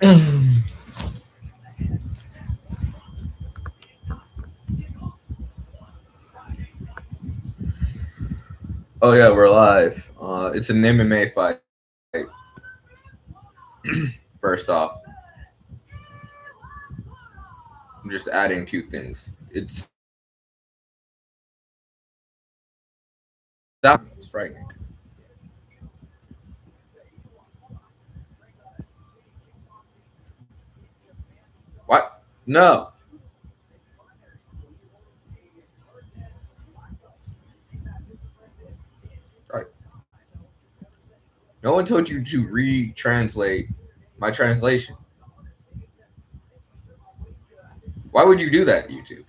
Oh yeah, we're live. It's an MMA fight. First off, I'm just adding two things. It's frightening. What? No. Right. No one told you to retranslate my translation. Why would you do that, YouTube?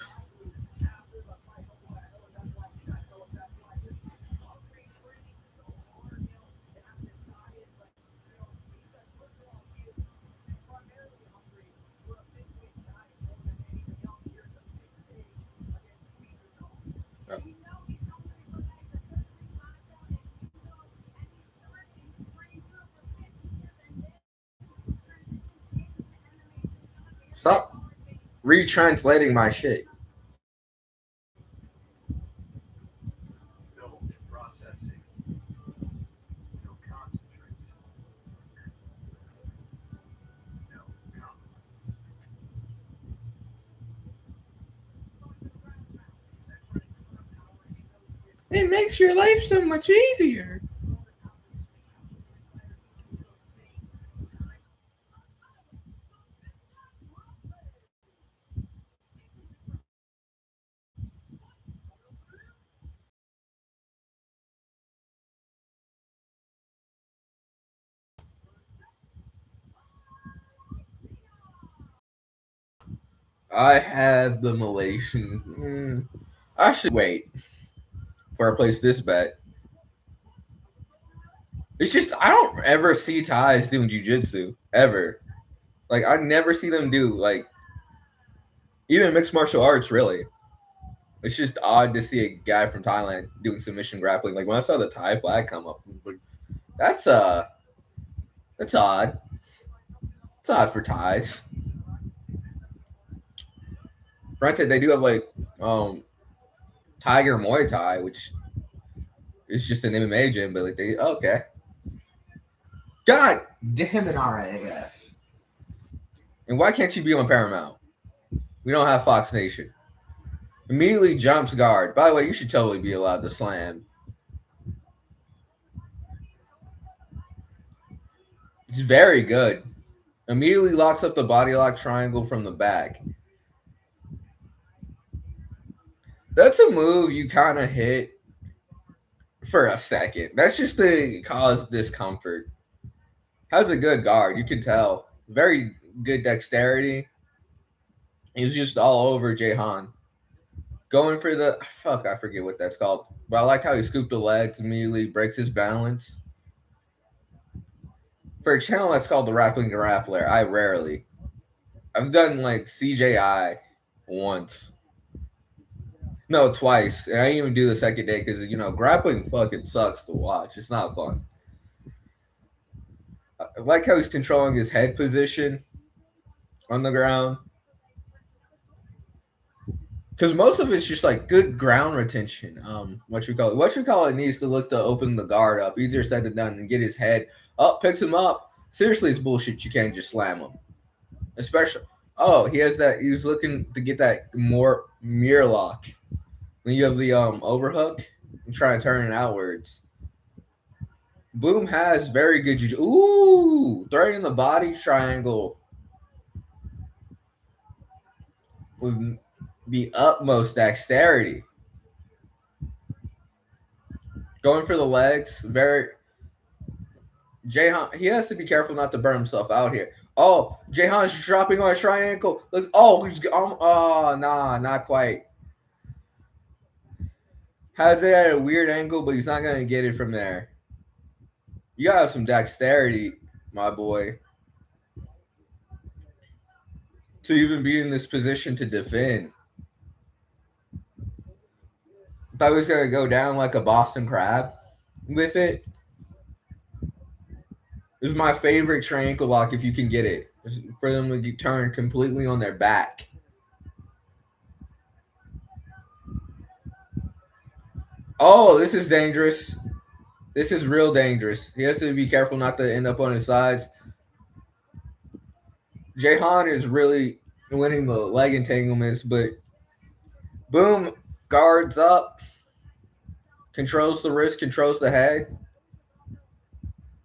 Oh. Stop retranslating my shit. It makes your life so much easier. I have the Malaysian. I should wait before I place this bet. It's just I don't ever see Thais doing jujitsu ever. Like I never see them do like even mixed martial arts. Really, it's just odd to see a guy from Thailand doing submission grappling. Like when I saw the Thai flag come up, like, that's that's odd. It's odd for Thais. Granted, they do have like Tiger Muay Thai, which is just an MMA gym, but like they okay. God damn it, RAF. And why can't you be on Paramount? We don't have Fox Nation. Immediately jumps guard. By the way, you should totally be allowed to slam. It's very good. Immediately locks up the body lock triangle from the back. That's a move you kind of hit for a second. That's just to cause discomfort. Has a good guard, you can tell. Very good dexterity. He was just all over Jahan. Going for the fuck, I forget what that's called. But I like how he scooped the legs, immediately breaks his balance. For a channel that's called the Rappling Grappler, I rarely. I've done like CJI once. No, twice. And I didn't even do the second day because grappling fucking sucks to watch. It's not fun. I like how he's controlling his head position on the ground. Because most of it's just like good ground retention. What you call it needs to look to open the guard up. Easier said than done and get his head up, picks him up. Seriously, it's bullshit. You can't just slam him. Especially he has that he was looking to get that more mirror lock. When you have the overhook and try and turn it outwards. Bloom has very good throwing in the body triangle with the utmost dexterity. Going for the legs, very Jahan. He has to be careful not to burn himself out here. Oh, Jahan's dropping on a triangle. Look, nah, not quite. Has it at a weird angle, but he's not gonna get it from there. You gotta have some dexterity, my boy, to even be in this position to defend. Thought he was gonna go down like a Boston crab with it. This is my favorite triangle lock if you can get it. For them to turn completely on their back. Oh, this is dangerous. This is real dangerous. He has to be careful not to end up on his sides. Jahan is really winning the leg entanglements, but boom, guards up, controls the wrist, controls the head.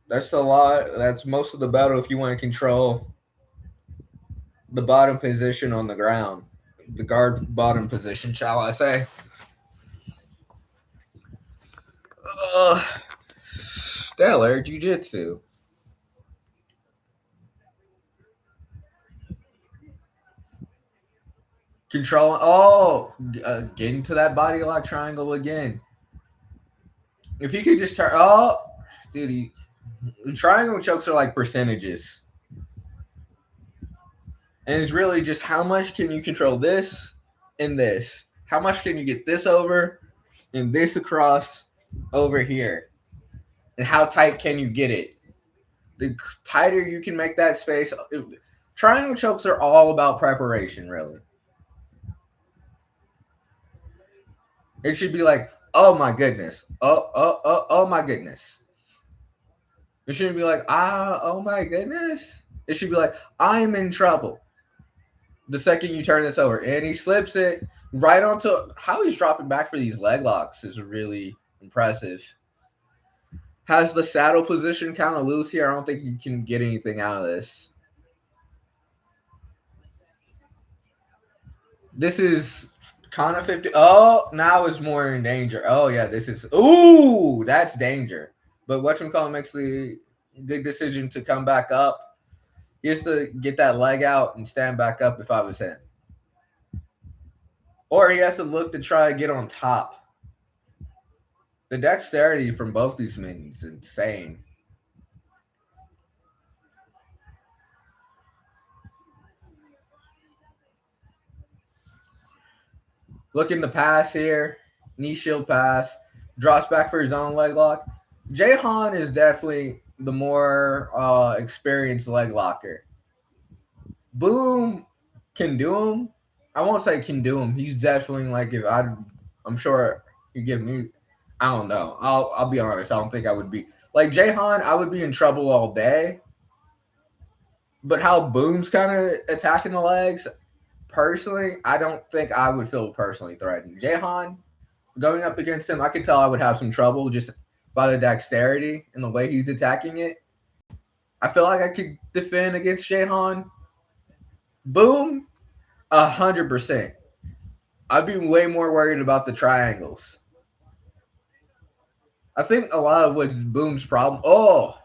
That's a lot. That's most of the battle if you want to control the bottom position on the ground. The guard bottom position, shall I say. Stellar Jiu-Jitsu. Controlling. Oh, getting to that body lock triangle again. If he could just turn. Oh, dude, triangle chokes are like percentages. And it's really just how much can you control this and this? How much can you get this over and this across over here? And how tight can you get it? The tighter you can make that space. Triangle chokes are all about preparation, really. It should be like, oh my goodness. Oh my goodness. It shouldn't be like, oh my goodness. It should be like, I'm in trouble. The second you turn this over. And he slips it right onto how he's dropping back for these leg locks is really impressive. Has the saddle position kind of loose here. I don't think you can get anything out of this. This is kind of 50. Oh, now is more in danger. Oh, yeah, this is. Ooh, that's danger. But whatchamacallit makes the good decision to come back up. He has to get that leg out and stand back up if I was him. Or he has to look to try to get on top. The dexterity from both these men is insane. Looking to pass here. Knee shield pass. Drops back for his own leg lock. Jahan is definitely the more experienced leg locker. Boom can do him. I won't say can do him. He's definitely like if I'm sure he'd give me. I don't know. I'll be honest. I don't think I would be like Jahan. I would be in trouble all day. But how Boom's kind of attacking the legs, personally, I don't think I would feel personally threatened. Jahan, going up against him, I could tell I would have some trouble just by the dexterity and the way he's attacking it. I feel like I could defend against Jahan. Boom, 100%. I'd be way more worried about the triangles. I think a lot of what's Boom's problem. Oh,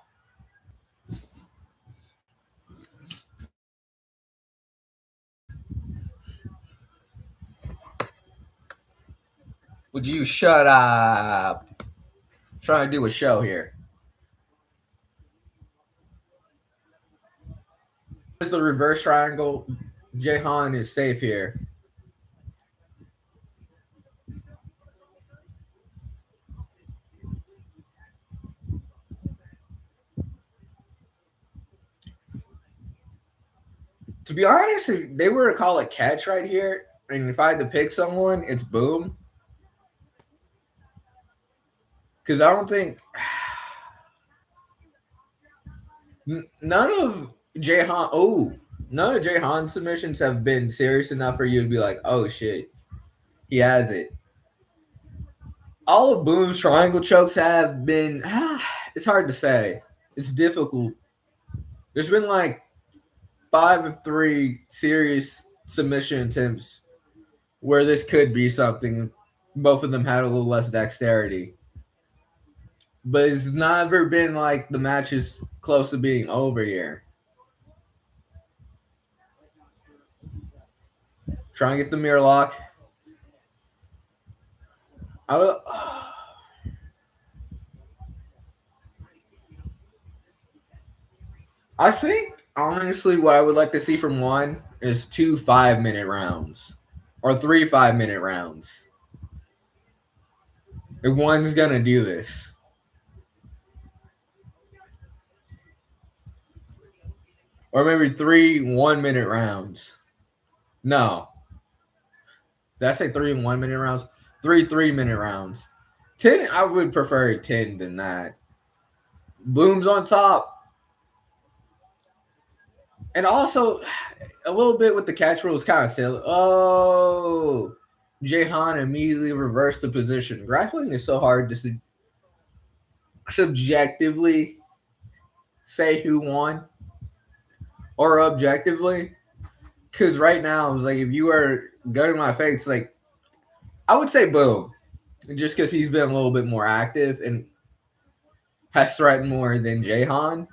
would you shut up? I'm trying to do a show here. Is the reverse triangle? Jahan is safe here. To be honest, if they were to call it catch right here, and if I had to pick someone, it's Boom. Because I don't think none of Jahan. Oh, none of Jahan's submissions have been serious enough for you to be like, oh shit, he has it. All of Boom's triangle chokes have been. It's hard to say. It's difficult. There's been like 5 of 3 serious submission attempts where this could be something. Both of them had a little less dexterity. But it's never been like the match is close to being over here. Try and get the mirror lock. I think honestly what I would like to see from one is 2 5-minute rounds or 3 5-minute rounds. If one's gonna do this. or maybe 3 1-minute rounds. No, did I say 3 1-minute rounds? 3 3-minute rounds. 10, I would prefer 10 than that. Boom's on top. And also, a little bit with the catch rule is kind of silly. Oh, Jahan immediately reversed the position. Grappling is so hard to subjectively say who won or objectively. Because right now, it's like if you were gun in my face, like I would say Boom, just because he's been a little bit more active and has threatened more than Jahan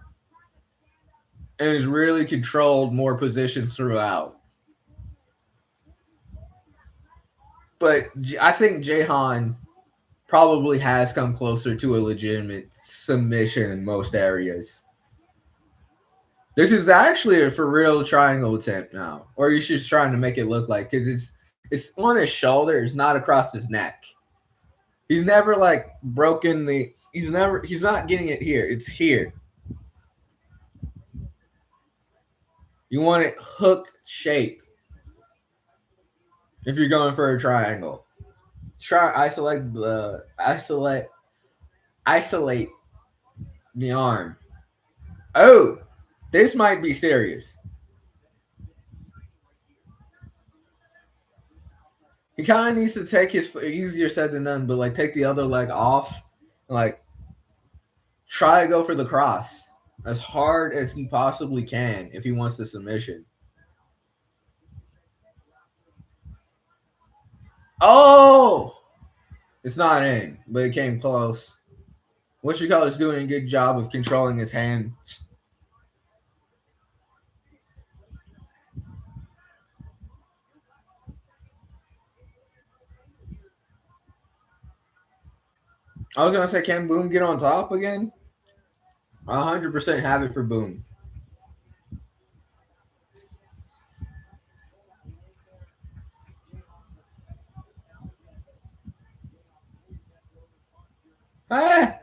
and has really controlled more positions throughout. But I think Jahan probably has come closer to a legitimate submission in most areas. This is actually a for real triangle attempt now, or he's just trying to make it look like because it's on his shoulder, it's not across his neck. He's never like broken the. He's not getting it here. It's here. You want it hook shape if you're going for a triangle. Try isolate the arm. Oh, this might be serious. He kind of needs to take his easier said than done, but like take the other leg off, and, like try to go for the cross as hard as he possibly can if he wants the submission. Oh, it's not in, but it came close. What you call is doing a good job of controlling his hands. I was gonna say, can Boom get on top again? 100% have it for Boom. Ah!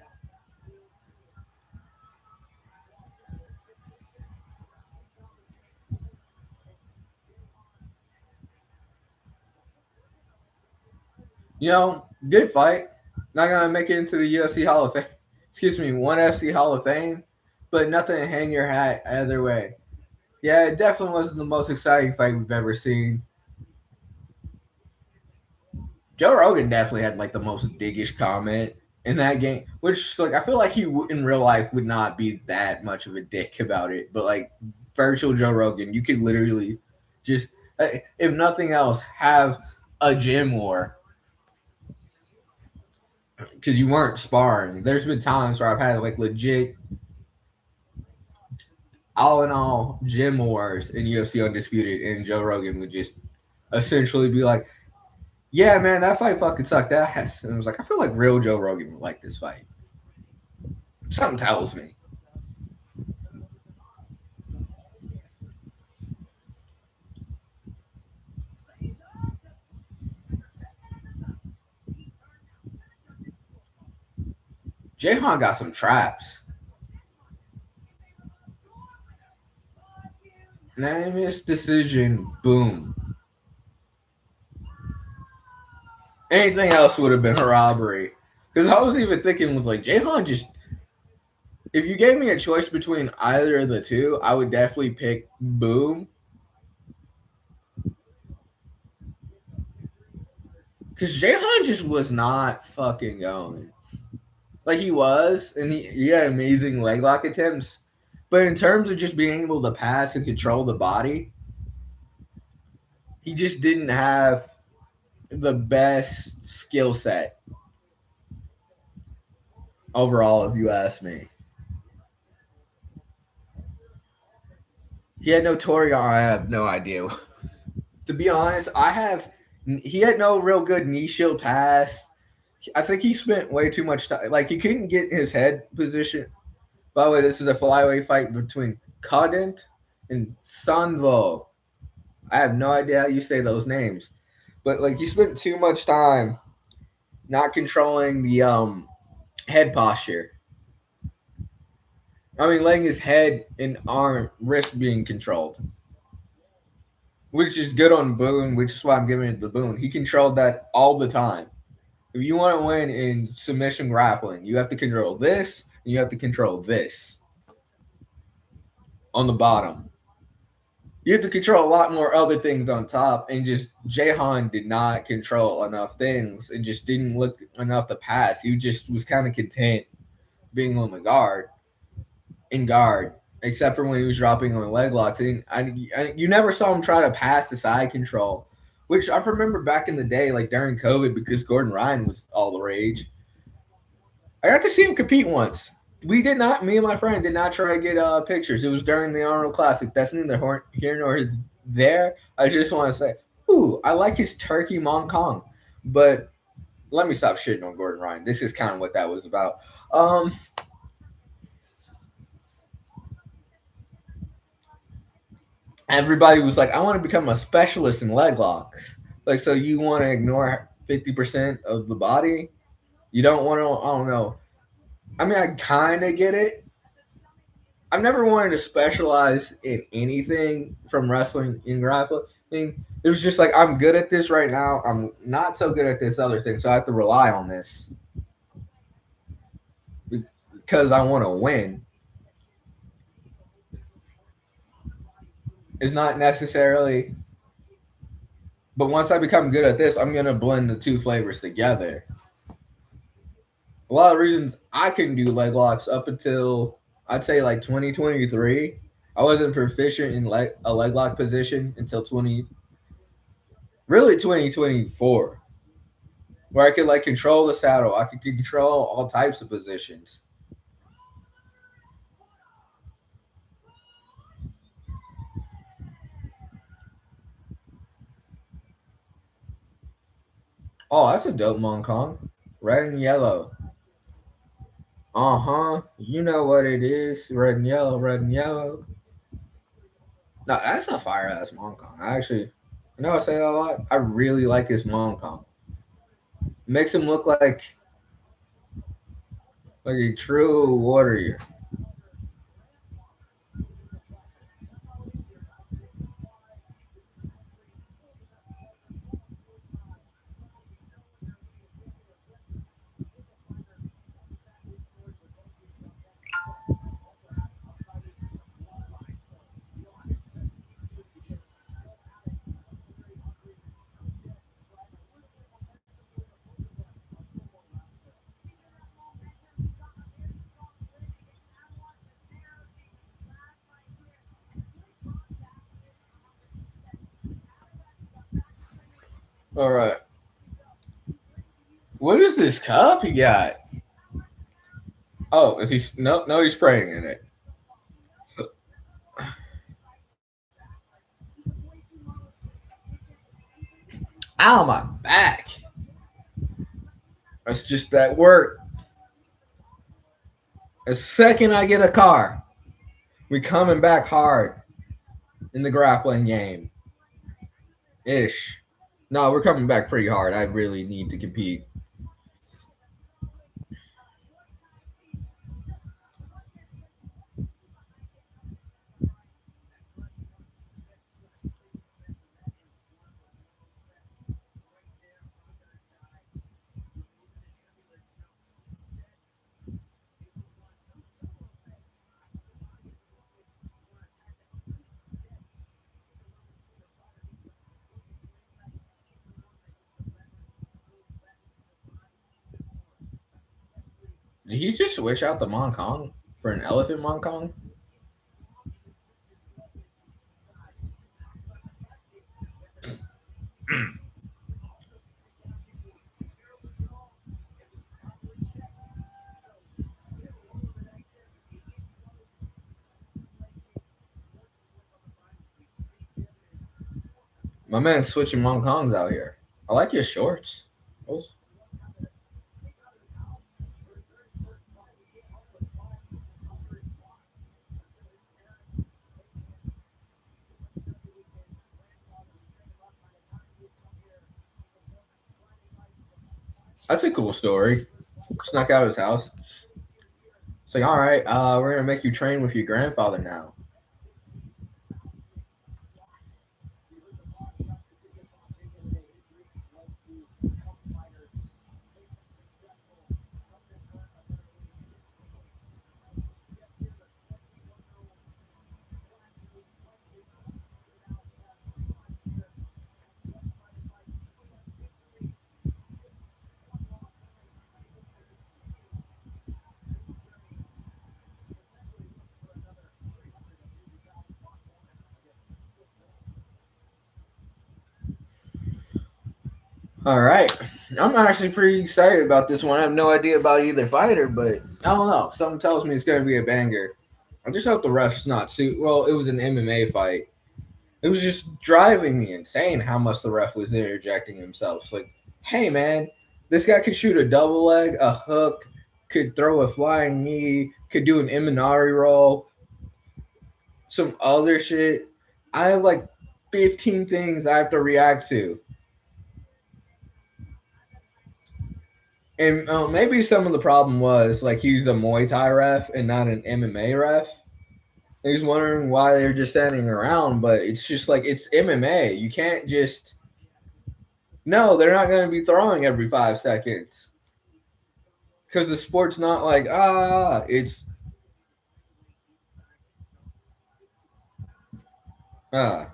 Good fight. Not gonna make it into the UFC Hall of Fame. Excuse me, ONE FC Hall of Fame, but nothing to hang your hat either way. Yeah, it definitely wasn't the most exciting fight we've ever seen. Joe Rogan definitely had like the most diggish comment in that game, which like I feel like he in real life would not be that much of a dick about it, but like virtual Joe Rogan, you could literally just, if nothing else, have a gym war because you weren't sparring. There's been times where I've had like legit, all in all, gym wars in UFC Undisputed, and Joe Rogan would just essentially be like, "Yeah, man, that fight fucking sucked ass." And I was like, I feel like real Joe Rogan would like this fight. Something tells me. Jahan got some traps. Unanimous decision. Boom. Anything else would have been a robbery. Because I was even thinking, was like, Jahan just. If you gave me a choice between either of the two, I would definitely pick Boom. Because Jahan just was not fucking going. Like he was, and he had amazing leg lock attempts. But in terms of just being able to pass and control the body, he just didn't have the best skill set overall, if you ask me. He had no Torian. I have no idea. To be honest, he had no real good knee shield pass. I think he spent way too much time. Like he couldn't get his head position. By the way, this is a flyweight fight between Kadent and Sanvo. I have no idea how you say those names, but like he spent too much time not controlling the head posture. I mean, letting his head and arm, wrist being controlled, which is good on Boone, which is why I'm giving it to Boone. He controlled that all the time. If you want to win in submission grappling, you have to control this, and you have to control this on the bottom. You have to control a lot more other things on top, and just Jahan did not control enough things and just didn't look enough to pass. He just was kind of content being on the guard, except for when he was dropping on leg locks. And you never saw him try to pass the side control, which I remember back in the day, like during COVID, because Gordon Ryan was all the rage. I got to see him compete once. We did not. Me and my friend did not try to get pictures. It was during the Arnold Classic. That's neither here nor there. I just want to say, ooh, I like his turkey Mong Kong. But let me stop shitting on Gordon Ryan. This is kind of what that was about. Everybody was like, I want to become a specialist in leg locks. Like, so you want to ignore 50% of the body? You don't want to, I don't know. I mean, I kind of get it. I've never wanted to specialize in anything from wrestling in grappling. It was just like, I'm good at this right now. I'm not so good at this other thing. So I have to rely on this because I want to win. It's not necessarily, but once I become good at this, I'm going to blend the two flavors together. A lot of reasons I couldn't do leg locks up until I'd say like 2023. I wasn't proficient in a leg lock position until 2024, where I could like control the saddle. I could control all types of positions. Oh, that's a dope Hong Kong. Red and yellow. Uh-huh. You know what it is. Red and yellow, red and yellow. No, that's a fire ass Hong Kong. I know I say that a lot. I really like his Hong Kong. Makes him look like a true warrior. All right. What is this cup he got? Oh, is he? No, he's spraying in it. Ow, my back. That's just that work. The second I get a car, we coming back hard in the grappling game. Ish. No, we're coming back pretty hard. I really need to compete. Did he just switch out the Mon Kong for an elephant Mon Kong? My man's switching Mon Kongs out here. I like your shorts. Those- That's a cool story. Snuck out of his house. It's like, all right, we're gonna make you train with your grandfather now. All right. I'm actually pretty excited about this one. I have no idea about either fighter, but I don't know. Something tells me it's going to be a banger. I just hope the ref's not suit. Well, it was an MMA fight. It was just driving me insane how much the ref was interjecting himself. It's like, hey, man, this guy could shoot a double leg, a hook, could throw a flying knee, could do an Imanari roll, some other shit. I have like 15 things I have to react to. And maybe some of the problem was like he's a Muay Thai ref and not an MMA ref. He's wondering why they're just standing around, but it's just like it's MMA. You can't just no, they're not going to be throwing every 5 seconds because the sport's not like it's ah.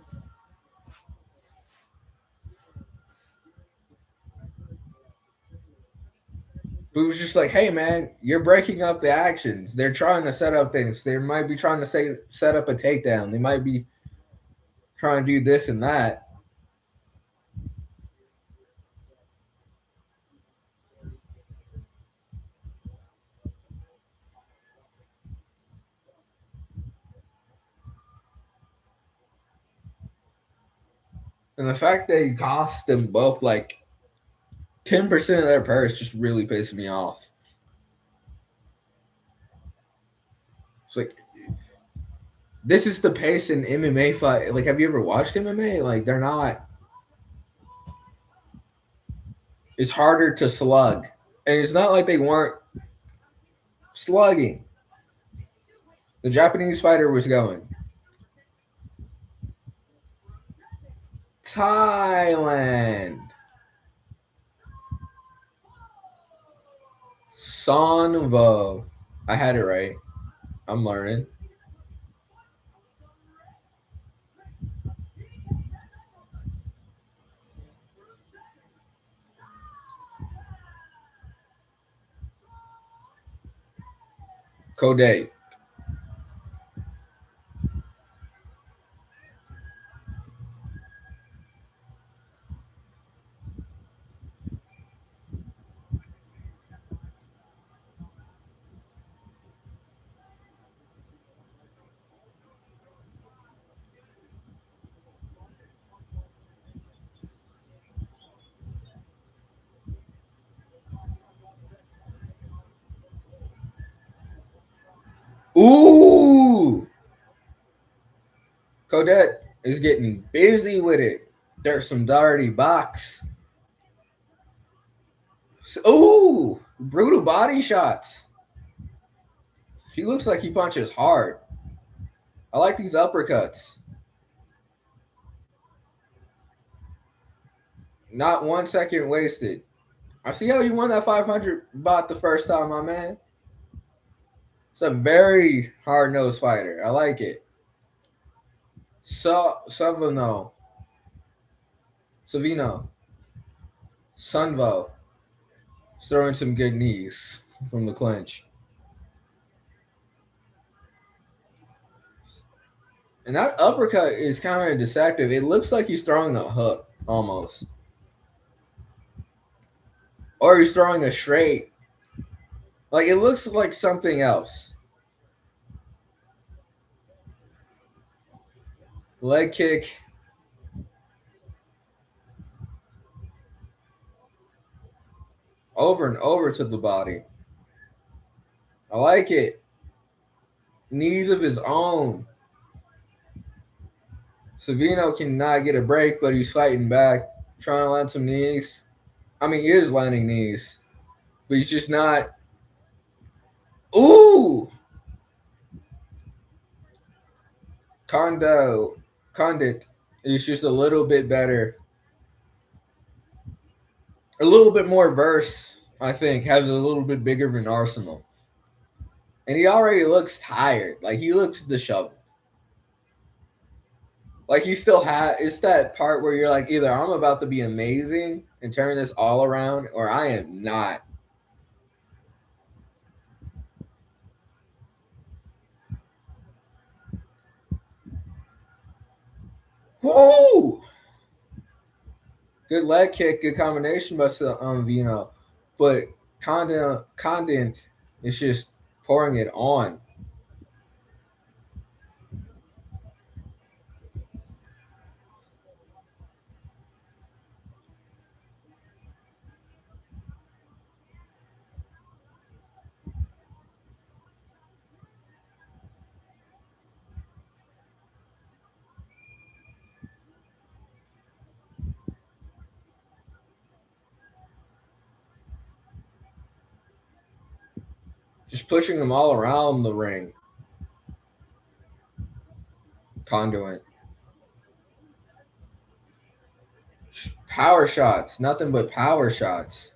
But it was just like, hey man, you're breaking up the actions. They're trying to set up things. They might be trying to set up a takedown. They might be trying to do this and that. And the fact that it cost them both like 10% of their purse just really pissed me off. It's like this is the pace in MMA fight. Like, have you ever watched MMA? Like, they're not. It's harder to slug, and it's not like they weren't slugging. The Japanese fighter was going. Thailand. Sonvo. I had it right. I'm learning. Code. Ooh! Codette is getting busy with it. There's some dirty box. Ooh! Brutal body shots. He looks like he punches hard. I like these uppercuts. Not 1 second wasted. I see how you won that 500 baht the first time, my man. It's a very hard nosed fighter. I like it. Savino. Savino. Sunvo. He's throwing some good knees from the clinch. And that uppercut is kind of deceptive. It looks like he's throwing a hook almost. Or he's throwing a straight. Like it looks like something else. Leg kick. Over and over to the body. I like it. Knees of his own. Savino cannot get a break, but he's fighting back, trying to land some knees. I mean, he is landing knees, but he's just not. Ooh, Kondo, Condit is just a little bit better, a little bit more verse. I think has a little bit bigger of an arsenal, and he already looks tired. Like he looks disheveled. Like he still has. It's that part where you're like, either I'm about to be amazing and turn this all around, or I am not. Woo! Good leg kick, good combination by Vino, but Condent is just pouring it on. Just pushing them all around the ring. Conduit. Power shots. Nothing but power shots.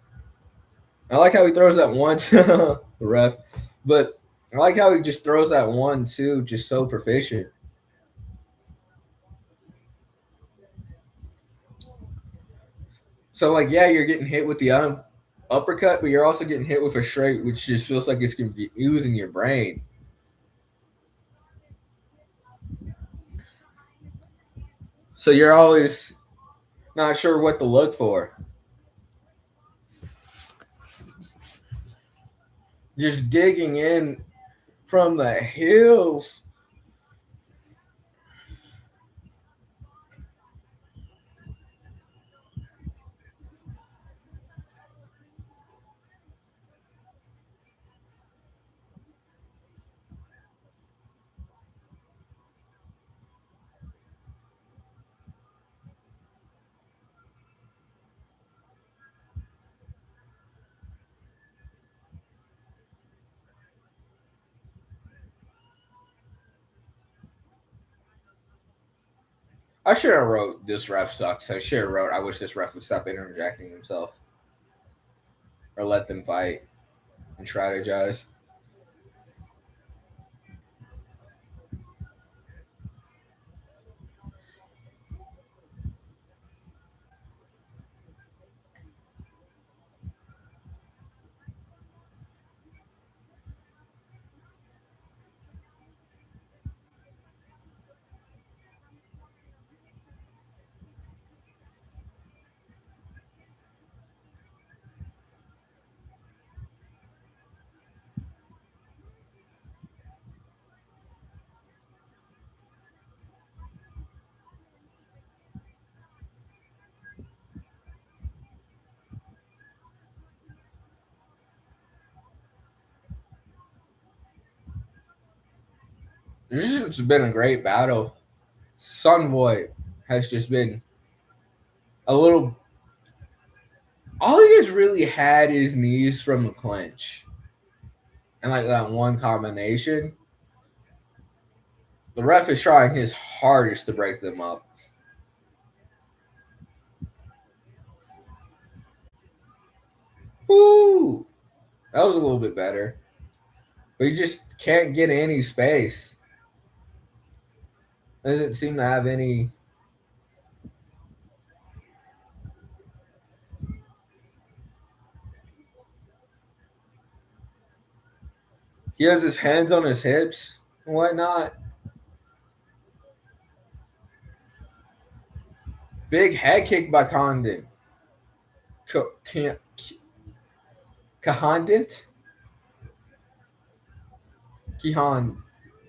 I like how he throws that one to the ref. But I like how he just throws that one too, just so proficient. So like, yeah, you're getting hit with the uppercut, but you're also getting hit with a straight, which just feels like it's confusing your brain. So you're always not sure what to look for. Just digging in from the hills. I should have wrote this ref sucks. I should have wrote I wish this ref would stop interjecting himself or let them fight and strategize. This has been a great battle. Sunboy has just been a little. All he has really had is knees from the clinch, and like that one combination. The ref is trying his hardest to break them up. Woo! That was a little bit better, but he just can't get any space. Doesn't seem to have any. He has his hands on his hips and whatnot. Big head kick by Condon. Kahandit? Kihan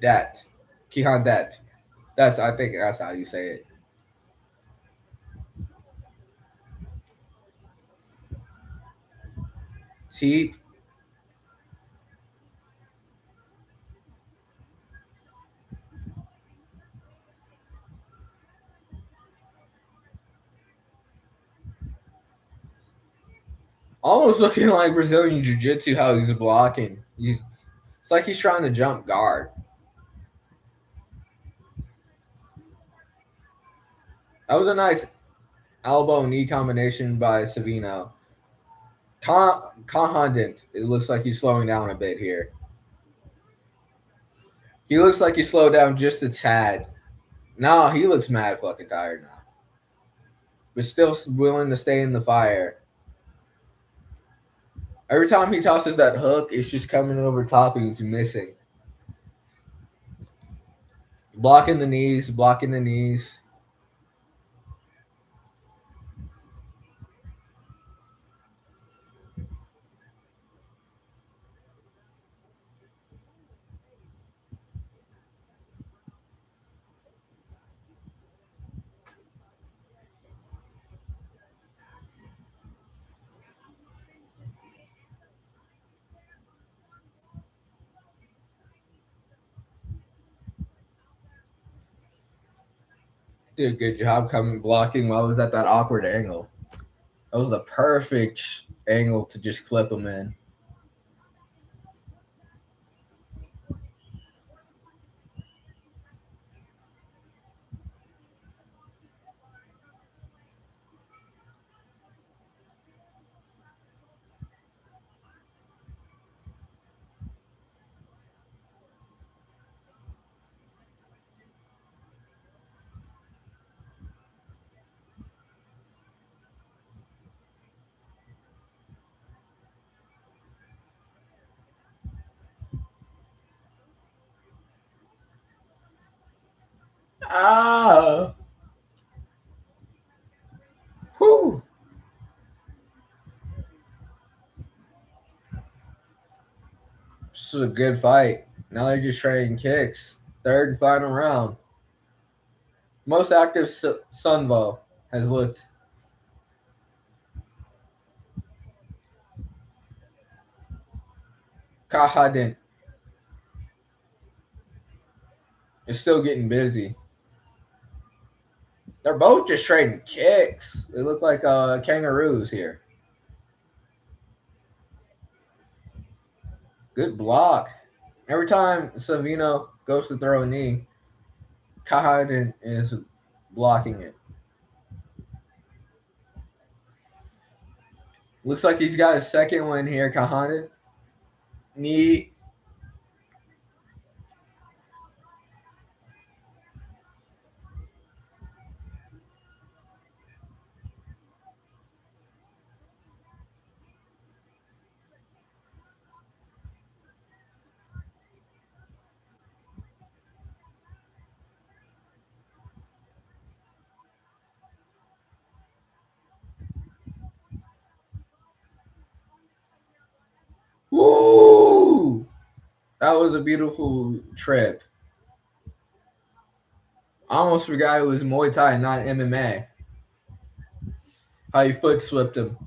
that. Kihan that. That's I think that's how you say it. Teep. Almost looking like Brazilian Jiu Jitsu how he's blocking. It's like he's trying to jump guard. That was a nice elbow knee combination by Savino. Condit, it looks like he's slowing down a bit here. He looks like he slowed down just a tad. No, he looks mad fucking tired now. But still willing to stay in the fire. Every time he tosses that hook, it's just coming over top and it's missing. Blocking the knees, blocking the knees. Did a good job coming blocking while I was at that awkward angle. That was the perfect angle to just clip him in. Ah! Whew! This is a good fight. Now they're just trading kicks. Third and final round. Most active Sunvo has looked. Kahadin is still getting busy. They're both just trading kicks. They look like kangaroos here. Good block. Every time Savino goes to throw a knee, Kahadin is blocking it. Looks like he's got a second win here, Kahadin. Knee. Woo! That was a beautiful trip. I almost forgot it was Muay Thai, not MMA. How he foot slipped him.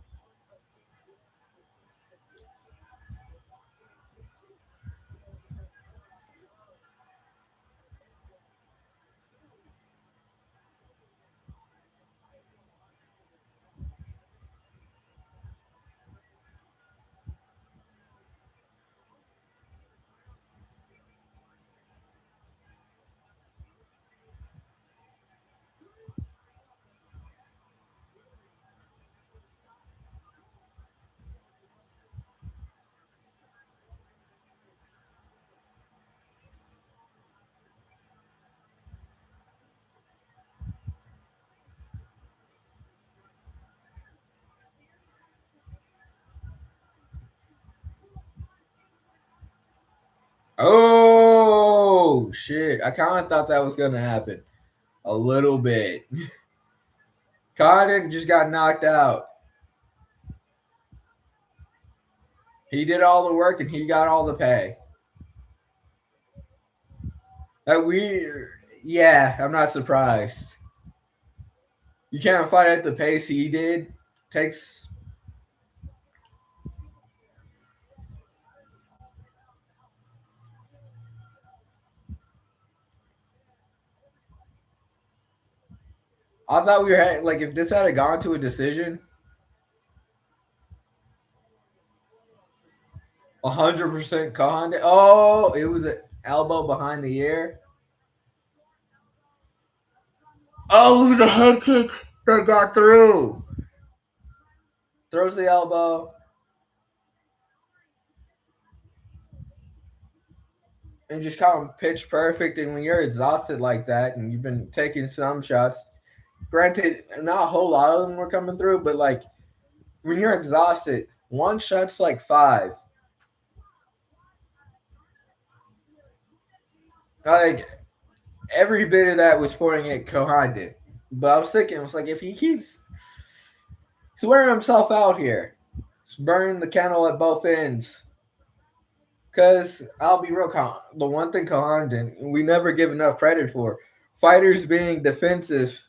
Oh shit! I kind of thought that was gonna happen a little bit. Condon just got knocked out. He did all the work and he got all the pay. Yeah, I'm not surprised. You can't fight at the pace he did. Takes. I thought we were like if this had gone to a decision. 100% Kahn. Oh, it was an elbow behind the ear. Oh, it was a head kick that got through. Throws the elbow. And just kind of pitch perfect. And when you're exhausted like that and you've been taking some shots, granted, not a whole lot of them were coming through, but like when you're exhausted, one shot's like five. Like every bit of that was pouring at Kohan did. But I was thinking, I was like, if he keeps he's wearing himself out here, he's burning the candle at both ends. Because I'll be real, the one thing Kohan did, we never give enough credit for fighters being defensive.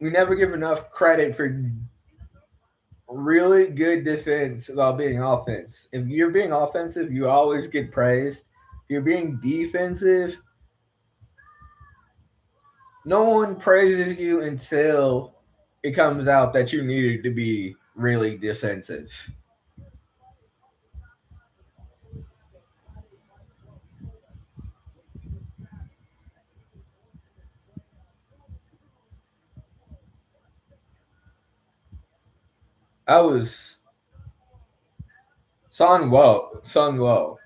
We never give enough credit for really good defense while being offense. If you're being offensive, you always get praised. If you're being defensive, no one praises you until it comes out that you needed to be really defensive. I was Son Wo, Sun Wo,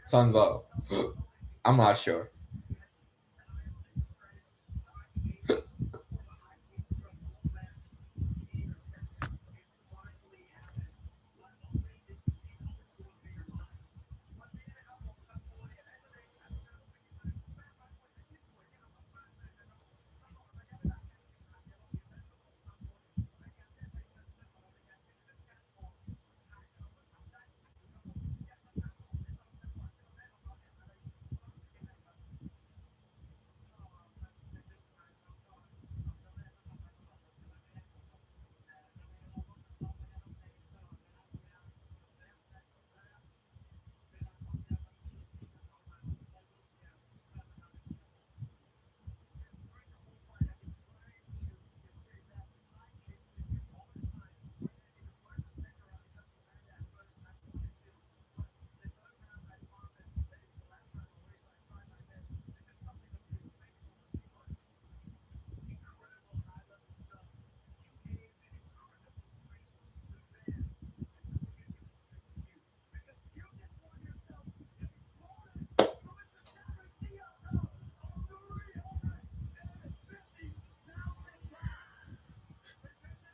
Sun Wo. I'm not sure.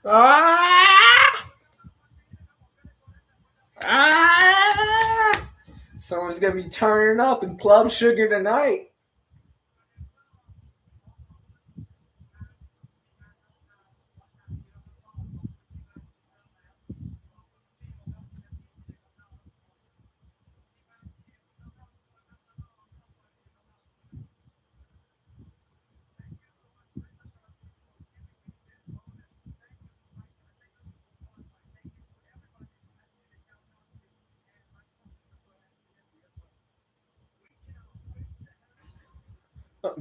Ah! Ah! Someone's gonna be turning up in Club Sugar tonight.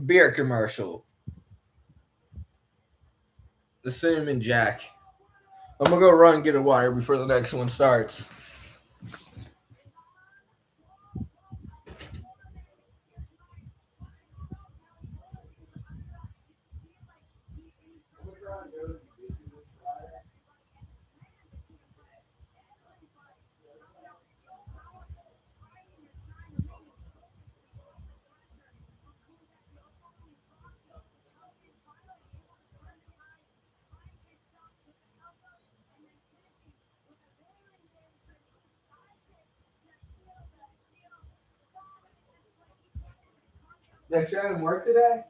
Beer commercial. The Cinnamon Jack. I'm gonna go run and get a wire before the next one starts. Did Shannon work today?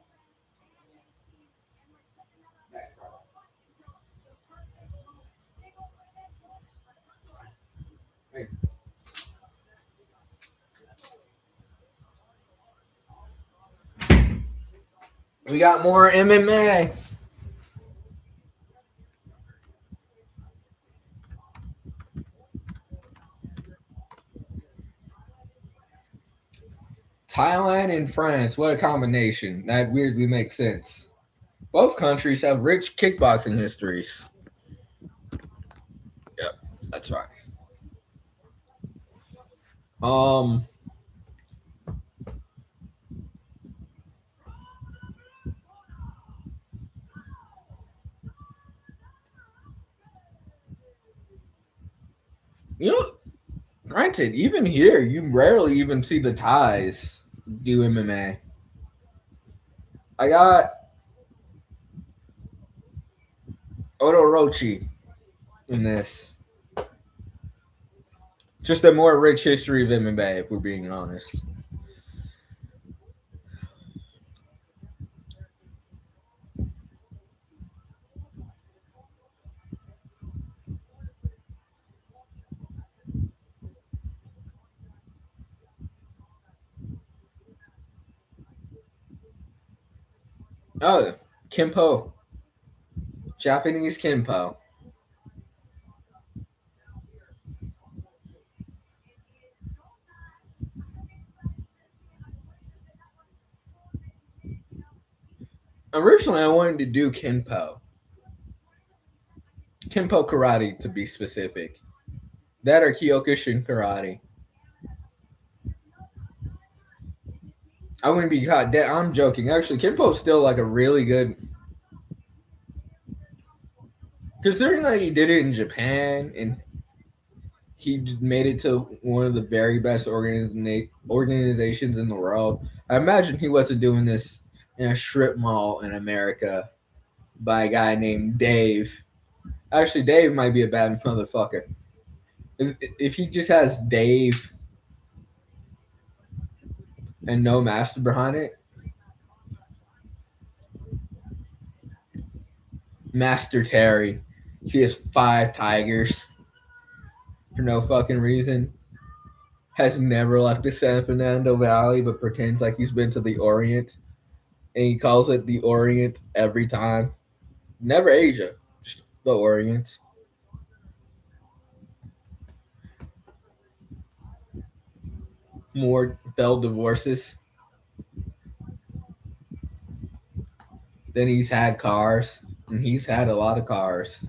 We got more MMA. Thailand and France. What a combination. That weirdly makes sense. Both countries have rich kickboxing histories. Yep, that's right. Um, you know, granted, even here, you rarely even see the Thais do MMA. I got Odorochi in this. Just a more rich history of MMA, if we're being honest. Oh, Kimpo. Japanese Kimpo. Originally, I wanted to do Kimpo. Kimpo karate, to be specific. That or Kyokushin karate. I wouldn't be caught dead. I'm joking. Actually, Kimpo's still like a really good. Considering that he did it in Japan and he made it to one of the very best organizations in the world, I imagine he wasn't doing this in a strip mall in America by a guy named Dave. Actually, Dave might be a bad motherfucker. If he just has Dave and no master behind it, Master Terry, he has 5 tigers for no fucking reason. Has never left the San Fernando Valley, but pretends like he's been to the Orient, and he calls it the Orient every time. Never Asia, just the Orient. More failed divorces than he's had cars, and he's had a lot of cars.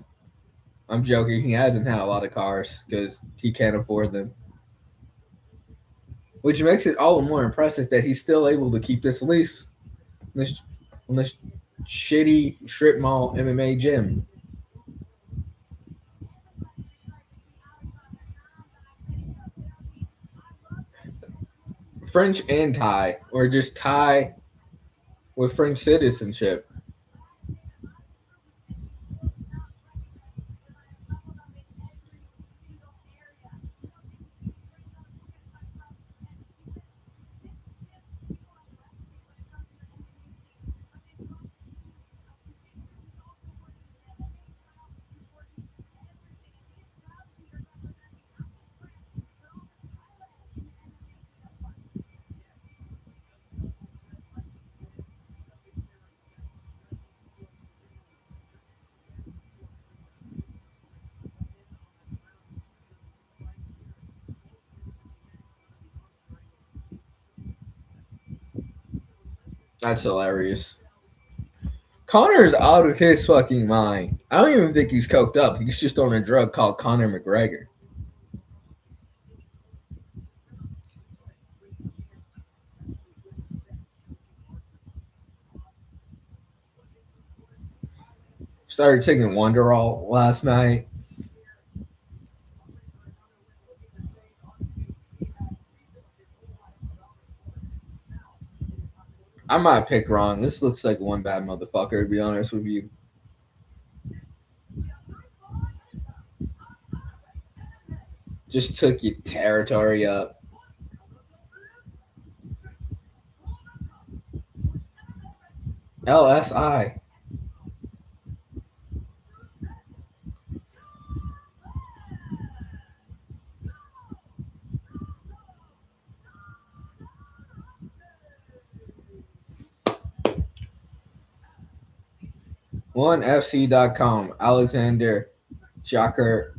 I'm joking. He hasn't had a lot of cars because he can't afford them, which makes it all the more impressive that he's still able to keep this lease on this shitty strip mall MMA gym. French and Thai, or just Thai with French citizenship. That's hilarious. Connor is out of his fucking mind. I don't even think he's coked up. He's just on a drug called Conor McGregor. Started taking Wonderall last night. I might pick wrong. This looks like one bad motherfucker, to be honest with you. Just took your territory up. LSI. OneFC.com. Alexander Jacare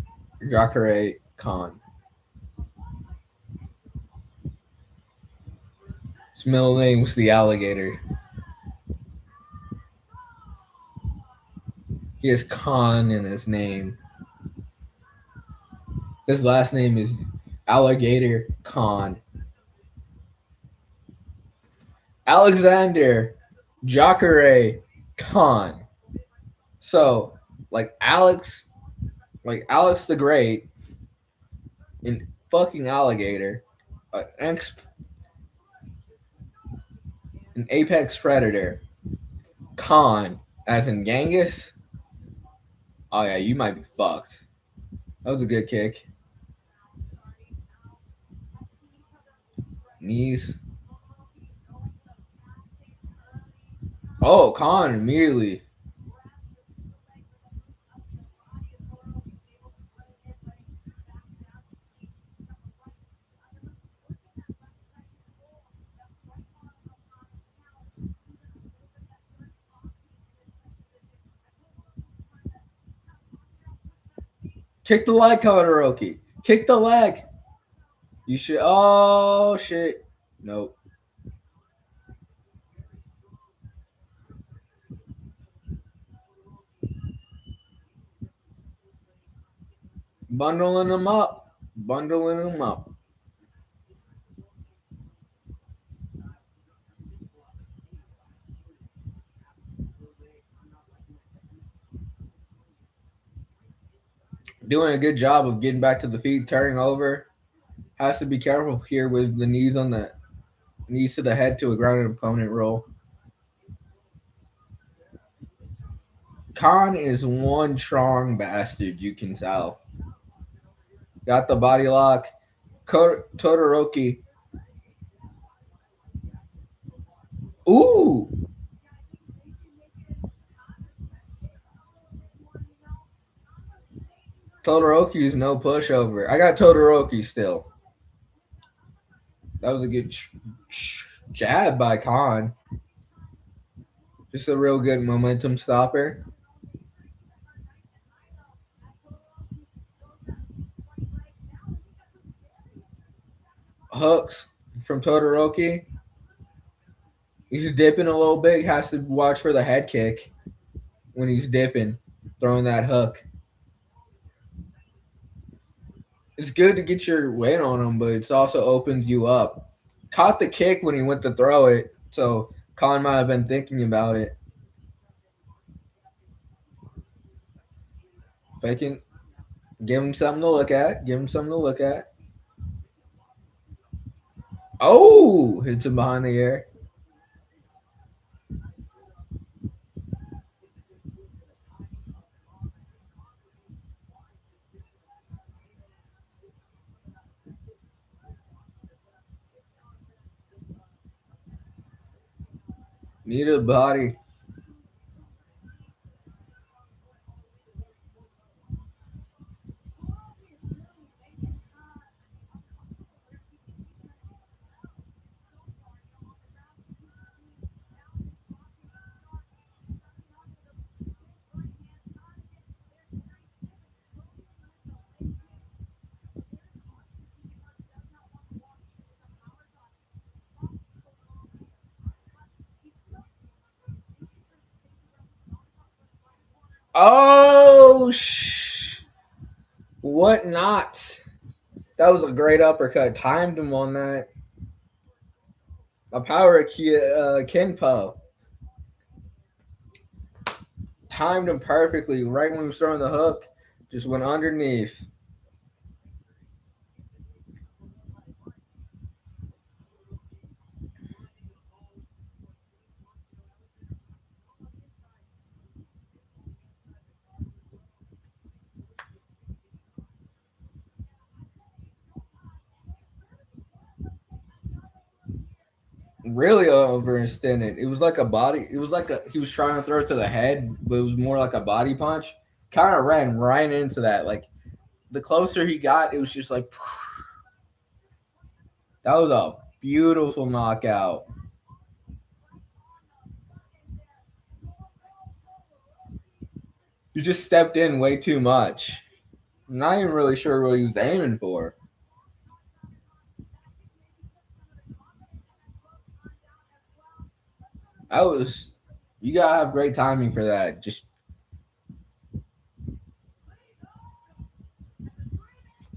Khan. His middle name was the alligator. He has Khan in his name. His last name is Alligator Khan. Alexander Jacare Khan. So, like Alex the Great, an fucking alligator, an apex predator, Khan, as in Genghis. Oh yeah, you might be fucked. That was a good kick. Knees. Oh, Khan immediately. Kick the leg, Todoroki. Kick the leg. You should. Oh shit. Nope. Bundling them up. Bundling them up. Doing a good job of getting back to the feet, turning over. Has to be careful here with the knees to the head to a grounded opponent roll. Khan is one strong bastard, you can tell. Got the body lock. Todoroki. Ooh! Todoroki is no pushover. I got Todoroki still. That was a good jab by Khan. Just a real good momentum stopper. Hooks from Todoroki. He's dipping a little bit. He has to watch for the head kick when he's dipping, throwing that hook. It's good to get your weight on him, but it also opens you up. Caught the kick when he went to throw it, so Khan might have been thinking about it. Faking, give him something to look at. Give him something to look at. Oh, hits him behind the ear. Need a body. Oh, what not? That was a great uppercut. Timed him on that. A power Kenpo. Timed him perfectly. Right when he was throwing the hook, just went underneath. Really overextended. It was like a body. It was like he was trying to throw it to the head, but it was more like a body punch. Kind of ran right into that. Like the closer he got, it was just like that was a beautiful knockout. You just stepped in way too much. I'm not even really sure what he was aiming for. I was. You gotta have great timing for that. Just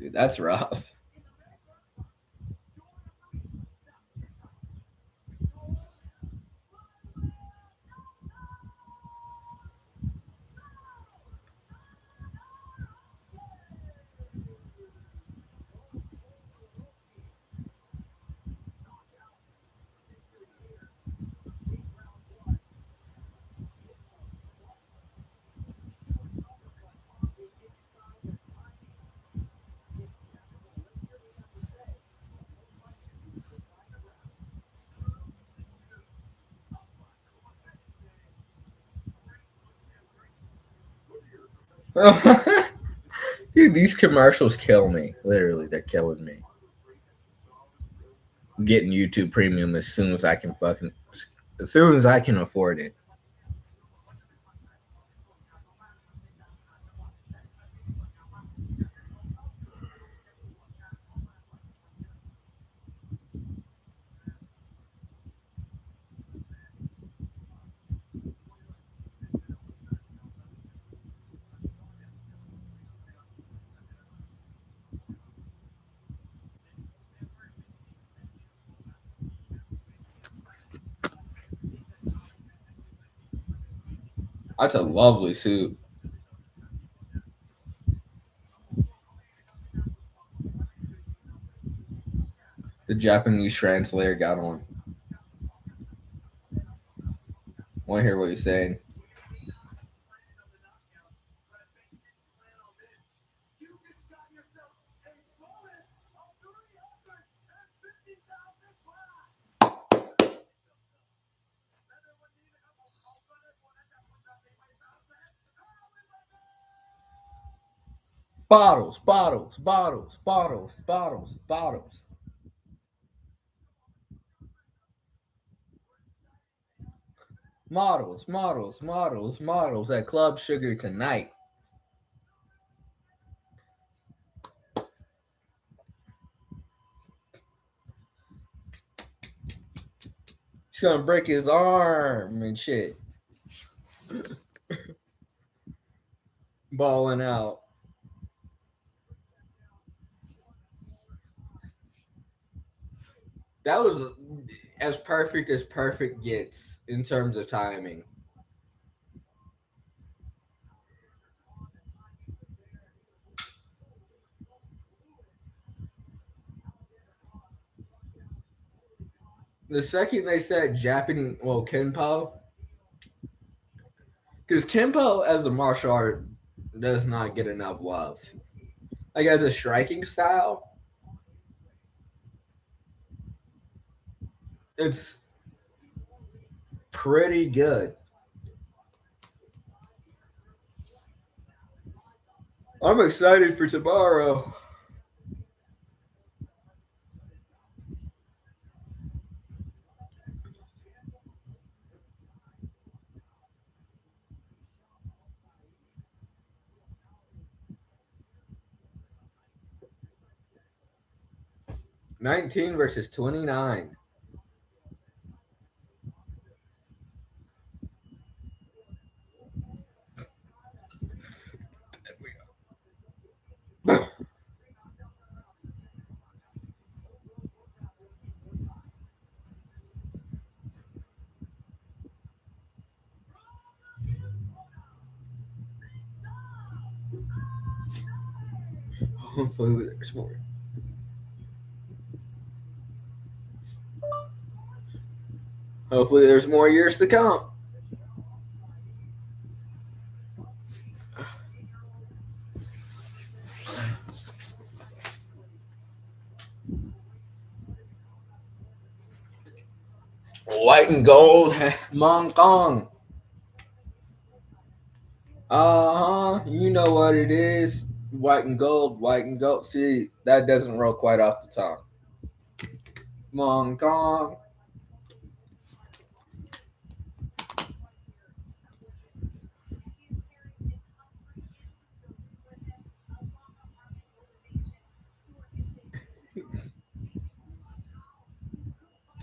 Dude, that's rough. Dude, these commercials kill me. Literally, they're killing me. I'm getting YouTube Premium as soon as I can as soon as I can afford it. That's a lovely suit. The Japanese translator got on. Want to hear what he's saying? Bottles, bottles, bottles, bottles, bottles, bottles. Models, models, models, models at Club Sugar tonight. He's gonna break his arm and shit. Balling out. That was as perfect gets in terms of timing. The second they said Japanese, well, Kenpo, because Kenpo as a martial art does not get enough love. Like as a striking style, it's pretty good. I'm excited for tomorrow. $19 versus $29. Hopefully there's more. Hopefully there's more years to come. White and gold, Mong Kong. You know what it is. White and gold, white and gold. See, that doesn't roll quite off the tongue. Mong Kong.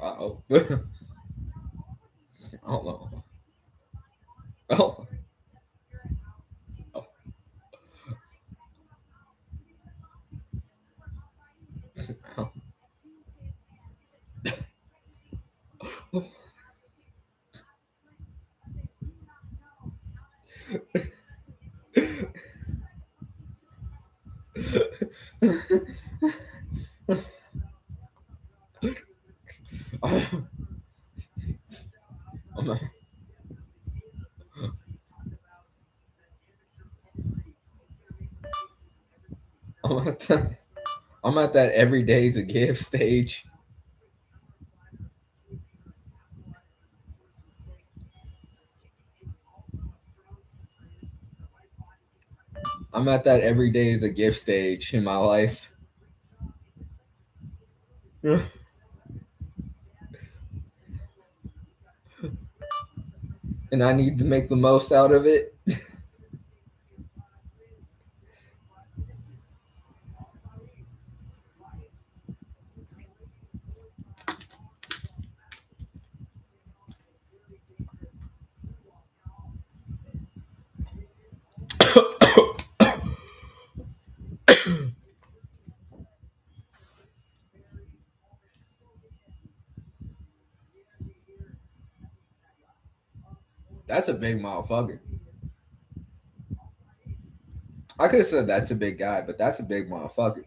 Uh-oh. Oh no. Oh. Oh. I'm, I'm at that, I'm at that every day's a gift stage. I'm at that every day is a gift stage in my life. And I need to make the most out of it. That's a big motherfucker. I could have said that's a big guy, but that's a big motherfucker.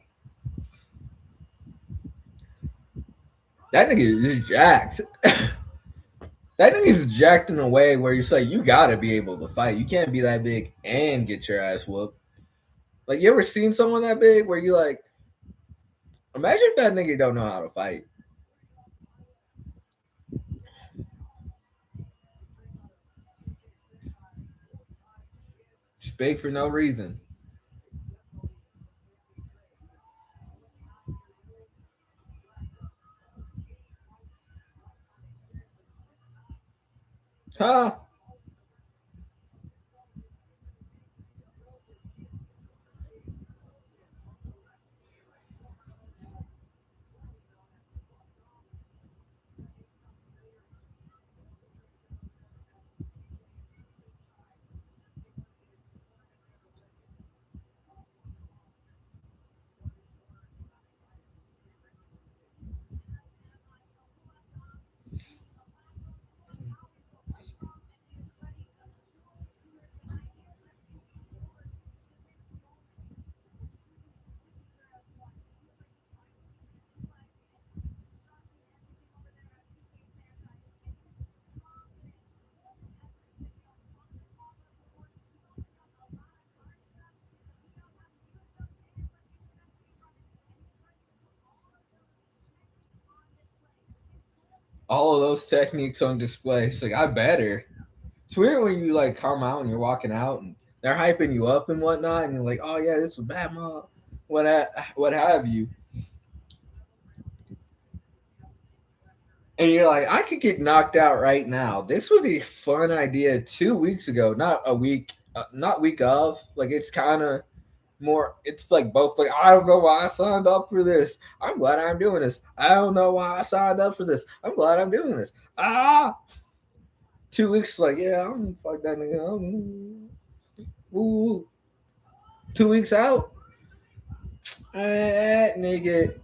That nigga is jacked. That nigga's jacked in a way where you say you gotta be able to fight. You can't be that big and get your ass whooped. Like you ever seen someone that big where you like, imagine if that nigga don't know how to fight. Just big for no reason. Huh? All of those techniques on display. It's like I better. It's weird when you like come out and you're walking out and they're hyping you up and whatnot, and you're like, oh yeah, this is bad mom. What have you? And you're like, I could get knocked out right now. This was a fun idea 2 weeks ago, not a week, not week of. Like it's kind of more. It's like both. Like I don't know why I signed up for this. I'm glad I'm doing this. I don't know why I signed up for this. I'm glad I'm doing this. 2 weeks, like yeah, I'm fuck that nigga. Ooh, 2 weeks out. That nigga.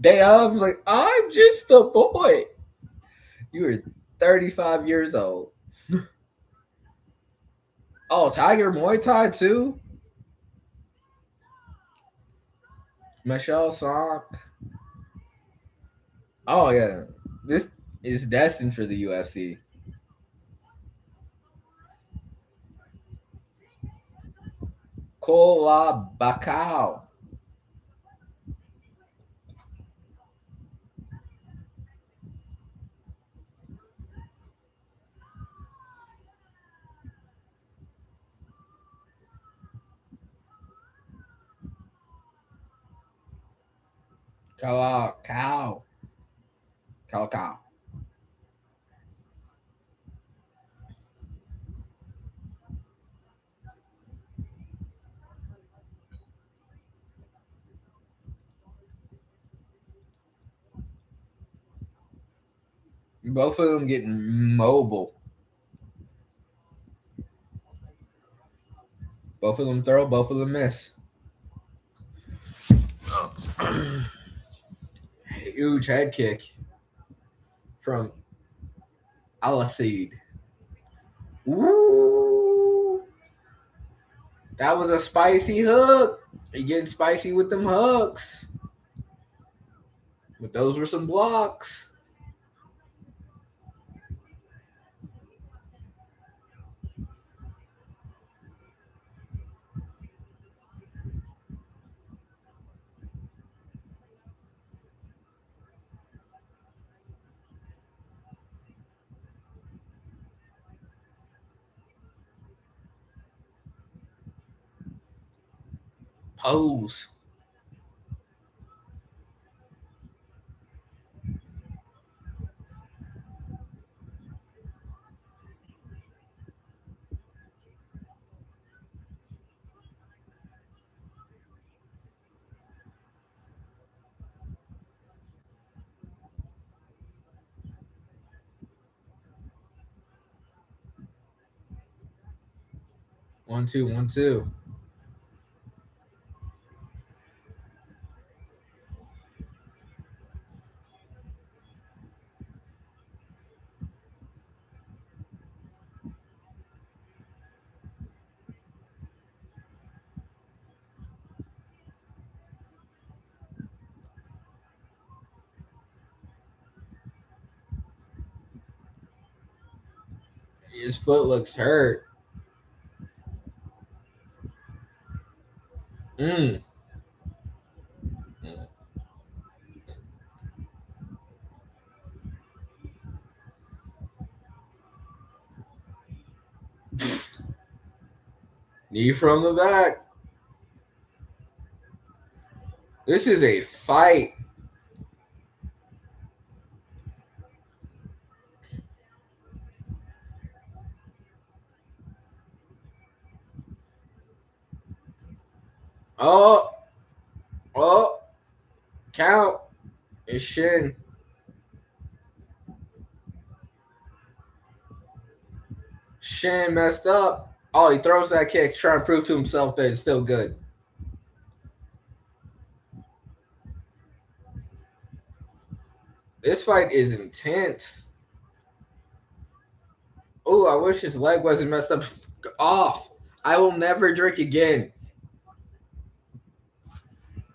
Day of, like I'm just a boy. You were 35 years old. Oh, Tiger Muay Thai too. Michelle Sonk. Oh yeah, this is destined for the UFC. Cola Bacau. Cow. Cow. Cow. Cow. Both of them getting mobile. Both of them throw. Both of them miss. Huge head kick from Alacide. Woo! That was a spicy hook. You getting spicy with them hooks. But those were some blocks. Pose. One, two, 1-2. His foot looks hurt. Mm. Knee from the back. This is a fight. Oh, oh, count. It's Shin. Shin messed up. Oh, he throws that kick, trying to prove to himself that it's still good. This fight is intense. Oh, I wish his leg wasn't messed up. Off. I will never drink again.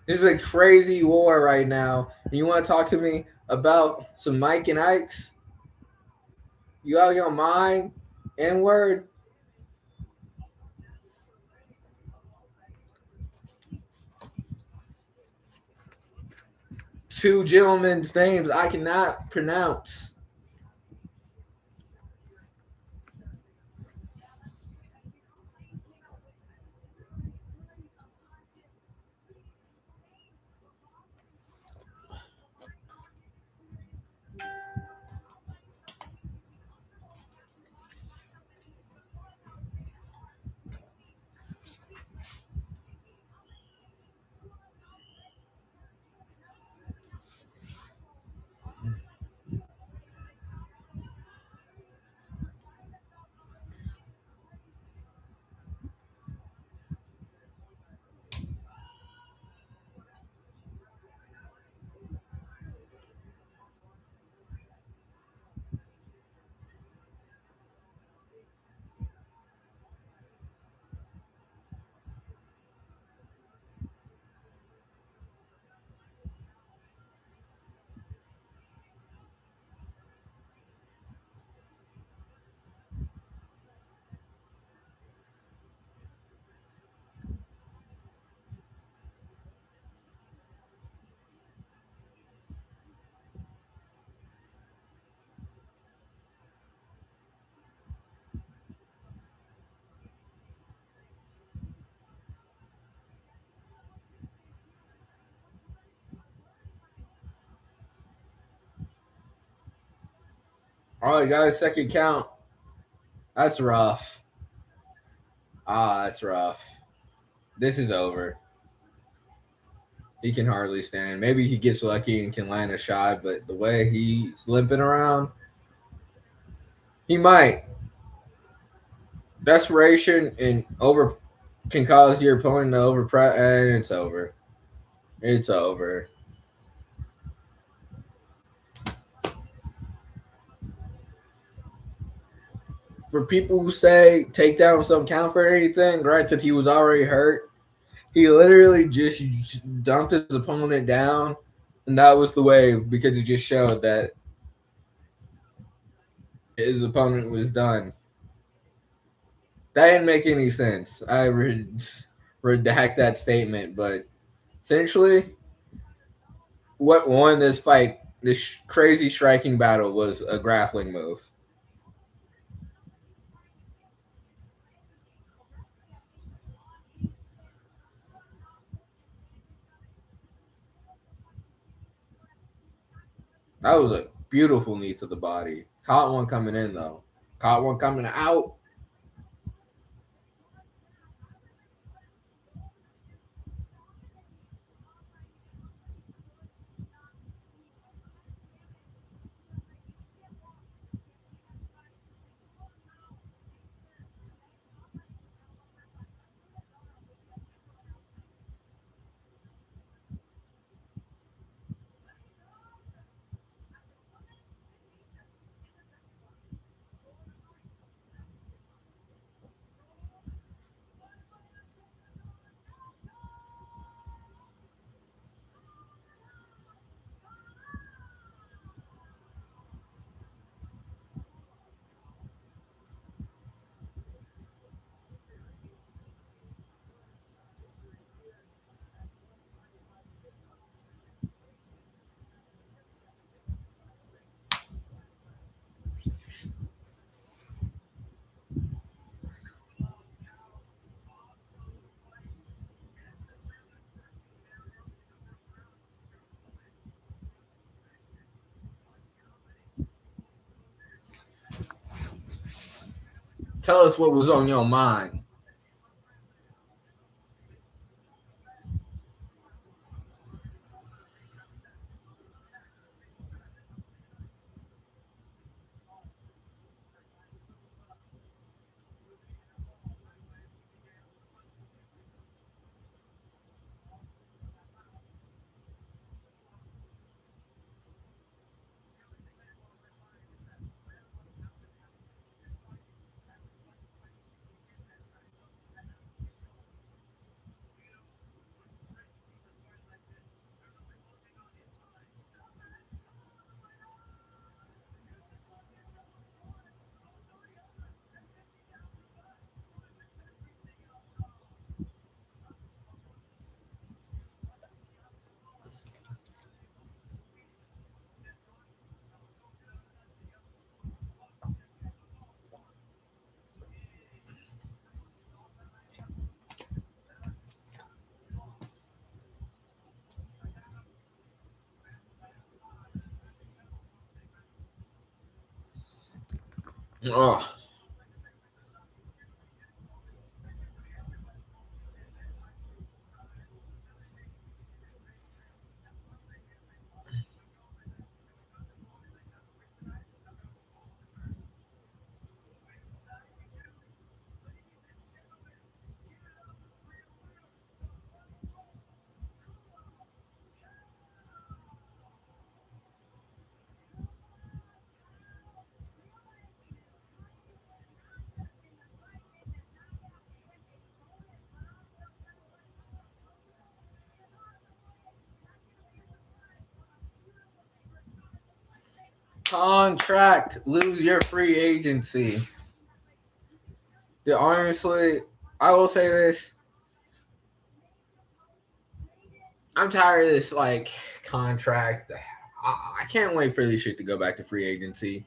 This is a crazy war right now. You want to talk to me about some Mike and Ike's? You out of your mind? N-word? Two gentlemen's names I cannot pronounce. Oh, you got a second count. That's rough. That's rough. This is over. He can hardly stand. Maybe he gets lucky and can land a shot, but the way he's limping around, he might. Desperation and over can cause your opponent to overpress, and it's over. It's over. For people who say takedowns don't count for anything, granted he was already hurt. He literally just dumped his opponent down, and that was the wave because it just showed that his opponent was done. That didn't make any sense. I redact that statement, but essentially, what won this fight, this crazy striking battle, was a grappling move. That was a beautiful knee to the body. Caught one coming in though. Caught one coming out. Tell us what was on your mind. Oh, contract, lose your free agency. Yeah, honestly, I will say this. I'm tired of this like contract. I can't wait for this shit to go back to free agency.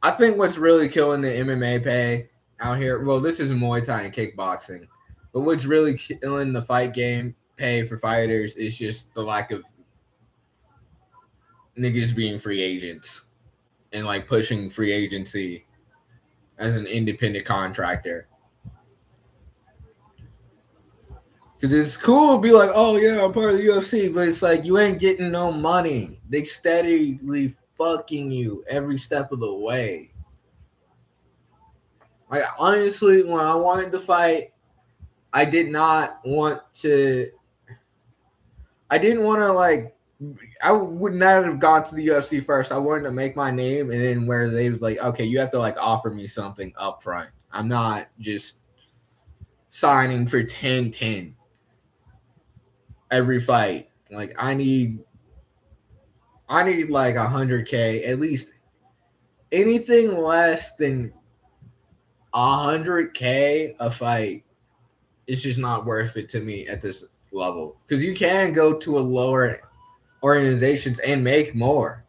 I think what's really killing the MMA pay out here, well, this is Muay Thai and kickboxing, but what's really killing the fight game pay for fighters is just the lack of niggas being free agents and like pushing free agency as an independent contractor. Because it's cool to be like, oh yeah, I'm part of the UFC, but it's like you ain't getting no money. They steadily fucking you every step of the way. Like honestly, when I wanted to fight, I did not want to I didn't want to like. I would not have gone to the UFC first. I wanted to make my name, and then where they was like, okay, you have to like offer me something up front. I'm not just signing for 10-10 every fight. Like I need like 100K at least. Anything less than 100K a fight is just not worth it to me at this level. Because you can go to a lower organizations and make more,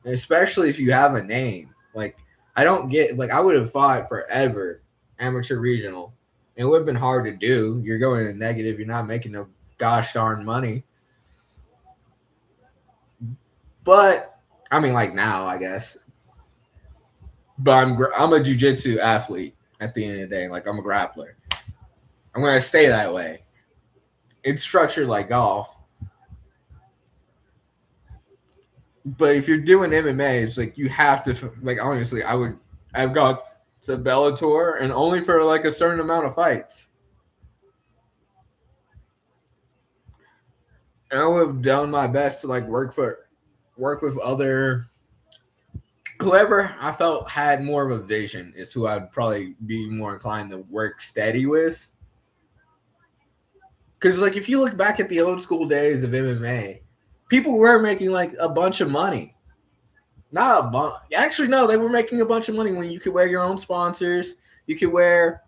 especially if you have a name. Like I don't get like I would have fought forever amateur regional. It would have been hard to do. You're going in negative. You're not making no gosh darn money. But I mean, like now, I guess. But I'm a jujitsu athlete at the end of the day. Like I'm a grappler. I'm gonna stay that way. It's structured like golf. But if you're doing MMA, it's like you have to like honestly, I've got to Bellator and only for like a certain amount of fights. And I would have done my best to like work with other whoever I felt had more of a vision is who I'd probably be more inclined to work steady with. Because like if you look back at the old school days of MMA, people were making like a bunch of money. Not a bunch. Actually, no, they were making a bunch of money when you could wear your own sponsors. You could wear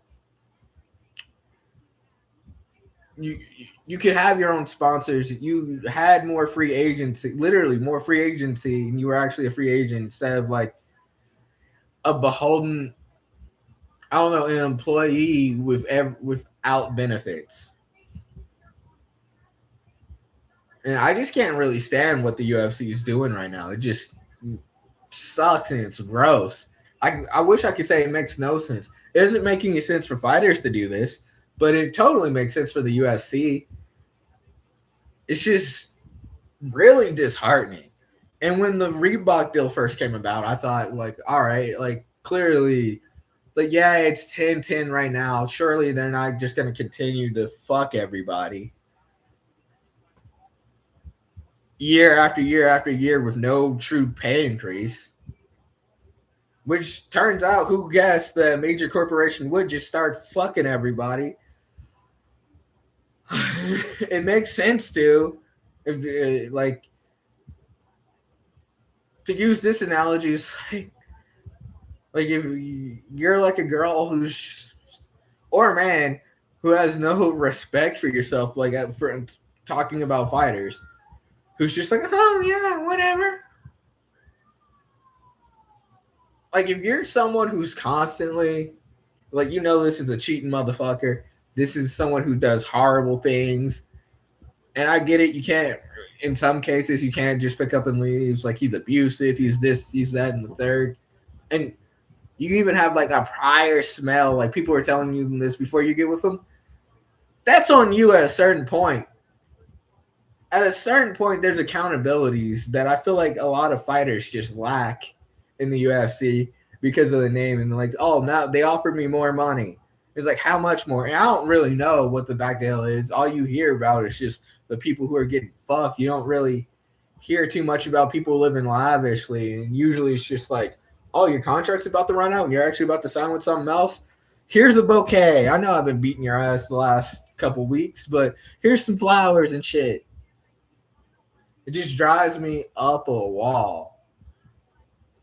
you you could have your own sponsors. You had more free agency, literally more free agency, and you were actually a free agent instead of like a beholden. I don't know, an employee without benefits. And I just can't really stand what the UFC is doing right now. It just sucks and it's gross. I wish I could say it makes no sense. It isn't making any sense for fighters to do this, but it totally makes sense for the UFC. It's just really disheartening. And when the Reebok deal first came about, I thought, like, all right, like, clearly, like, yeah, it's 10-10 right now. Surely they're not just going to continue to fuck everybody year after year after year with no true pay increase. Which turns out, who guessed that a major corporation would just start fucking everybody? It makes sense to, if like, to use this analogy, is like if you're like a girl who's or a man who has no respect for yourself, like for talking about fighters, who's just like, oh yeah, whatever. Like if you're someone who's constantly like this is a cheating motherfucker. This is someone who does horrible things. And I get it, you can't in some cases you can't just pick up and leave. Like he's abusive, he's this, he's that, and the third. And you even have like a prior smell, like people are telling you this before you get with them. That's on you at a certain point. At a certain point, there's accountabilities that I feel like a lot of fighters just lack in the UFC because of the name. And like, oh, now they offered me more money. It's like, how much more? And I don't really know what the back deal is. All you hear about is just the people who are getting fucked. You don't really hear too much about people living lavishly. And usually it's just like, oh, your contract's about to run out and you're actually about to sign with something else. Here's a bouquet. I know I've been beating your ass the last couple weeks, but here's some flowers and shit. It just drives me up a wall.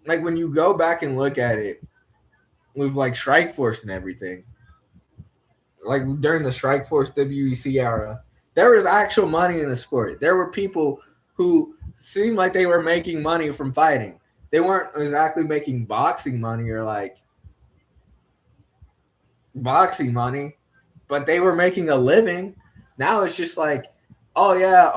Like when you go back and look at it with like Strikeforce and everything, like during the Strikeforce WEC era, there was actual money in the sport. There were people who seemed like they were making money from fighting. They weren't exactly making boxing money or like boxing money, but they were making a living. Now it's just like, oh yeah,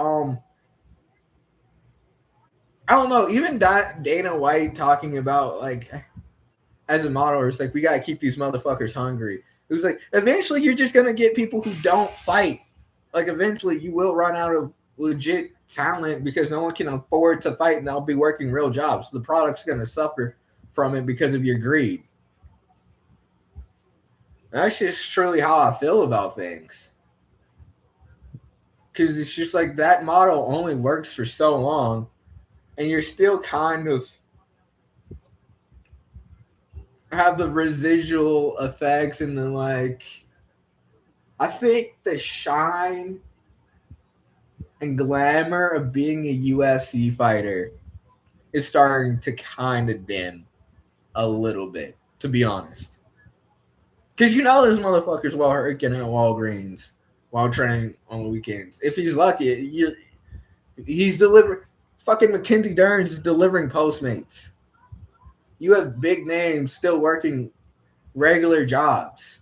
I don't know. Even Dana White talking about like as a model, it's like we gotta keep these motherfuckers hungry. It was like eventually you're just gonna get people who don't fight. Like eventually you will run out of legit talent because no one can afford to fight and they'll be working real jobs. The product's gonna suffer from it because of your greed. That's just truly how I feel about things. because it's just like that model only works for so long, and you're still kind of have the residual effects and the like. I think the shine and glamour of being a UFC fighter is starting to kind of dim a little bit, to be honest. Because you know this motherfucker's while working at Walgreens while training on the weekends. If he's lucky, he's delivering. Fucking Mackenzie Dern is delivering Postmates. You have big names still working regular jobs.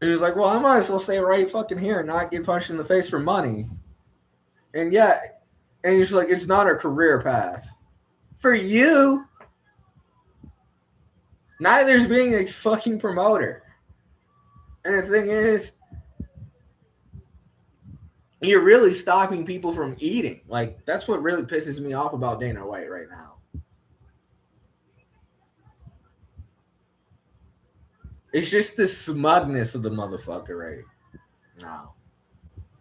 And he's like, well, I might as well stay right fucking here and not get punched in the face for money. And yeah, and he's like, it's not a career path. For you, neither's being a fucking promoter. And the thing is, you're really stopping people from eating. Like, that's what really pisses me off about Dana White right now. It's just the smugness of the motherfucker right now.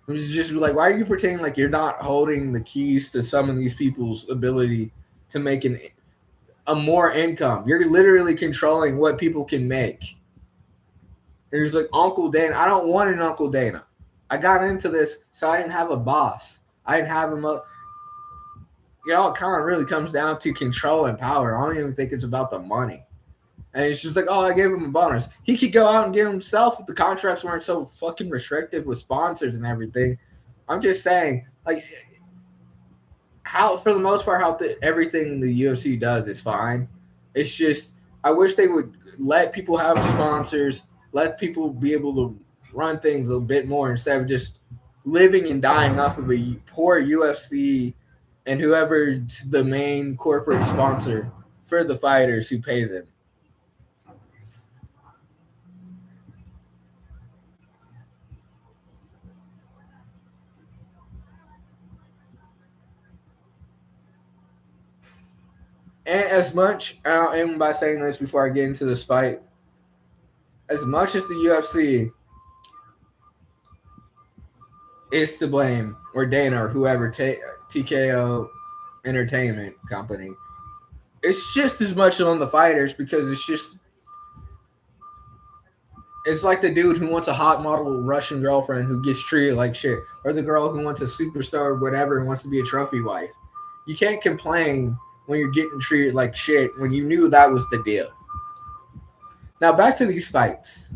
It's just like, why are you pretending like you're not holding the keys to some of these people's ability to make a more income? You're literally controlling what people can make. And he's like, Uncle Dana. I don't want an Uncle Dana. I got into this so I didn't have a boss. I didn't have him up. You know, it kind of really comes down to control and power. I don't even think it's about the money. And it's just like, oh, I gave him a bonus. He could go out and get himself if the contracts weren't so fucking restrictive with sponsors and everything. I'm just saying, like, how, for the most part, everything the UFC does is fine. It's just, I wish they would let people have sponsors, let people be able to run things a bit more instead of just living and dying off of the poor UFC and whoever's the main corporate sponsor for the fighters who pay them. And as much, I'll end by saying this before I get into this fight, as much as the UFC is to blame, or Dana or whoever, TKO Entertainment Company, it's just as much on the fighters because it's like the dude who wants a hot model Russian girlfriend who gets treated like shit, or the girl who wants a superstar or whatever and wants to be a trophy wife. You can't complain when you're getting treated like shit when you knew that was the deal. Now back to these fights.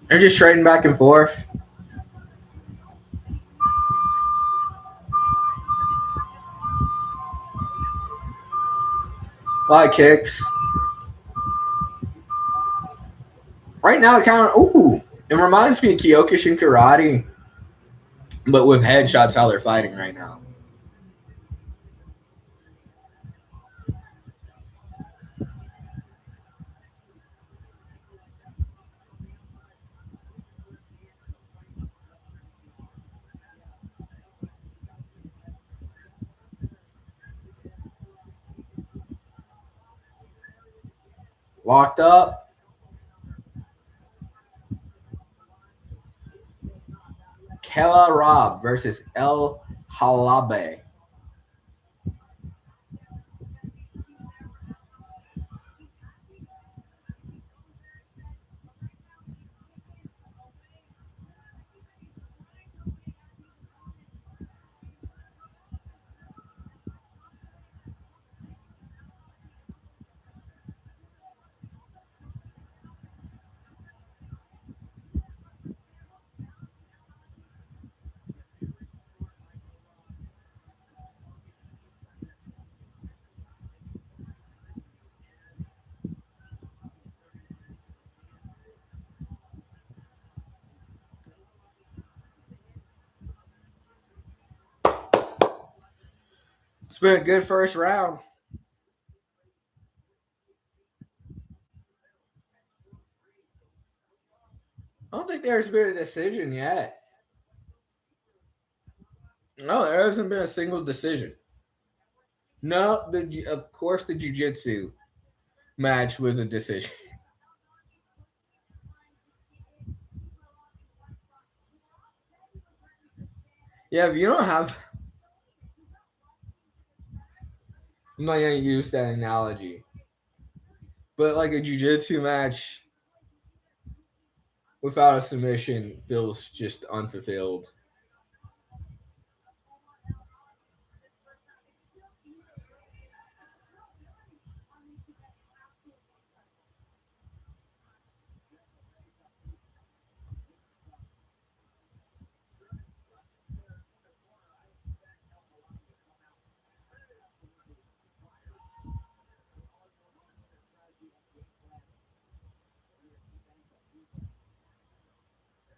They're just trading back and forth. A lot of kicks. Right now, it kind of it reminds me of Kyokushin karate, but with headshots. How they're fighting right now. Locked up. Kela Rob versus El Halabe. It's been a good first round. I don't think there's been a decision yet. No, there hasn't been a single decision. No, of course the jiu-jitsu match was a decision. Yeah, if you don't have, I'm not gonna use that analogy, but like a jiu-jitsu match without a submission feels just unfulfilled.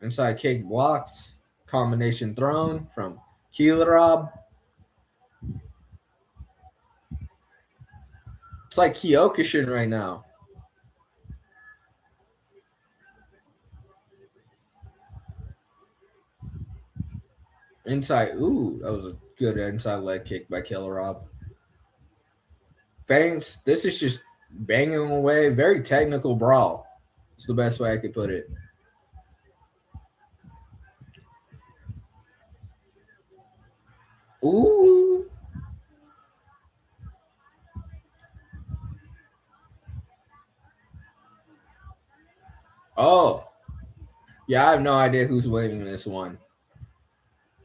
Inside kick blocked, combination thrown from Kilarab. It's like Kyokushin right now. Inside, ooh, that was a good inside leg kick by Kilarab. Feints, this is just banging away. Very technical brawl. It's the best way I could put it. Ooh. Oh. Yeah, I have no idea who's winning this one.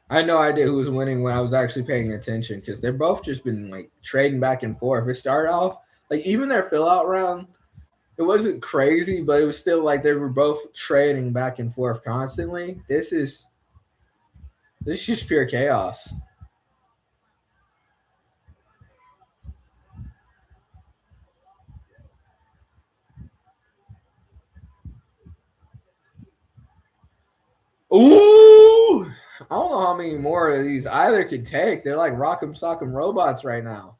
I had no idea who was winning when I was actually paying attention because they're both just been like trading back and forth. It started off like even their fill out round, it wasn't crazy, but it was still like they were both trading back and forth constantly. This is just pure chaos. Ooh, I don't know how many more of these either could take. They're like rock'em sock'em robots right now.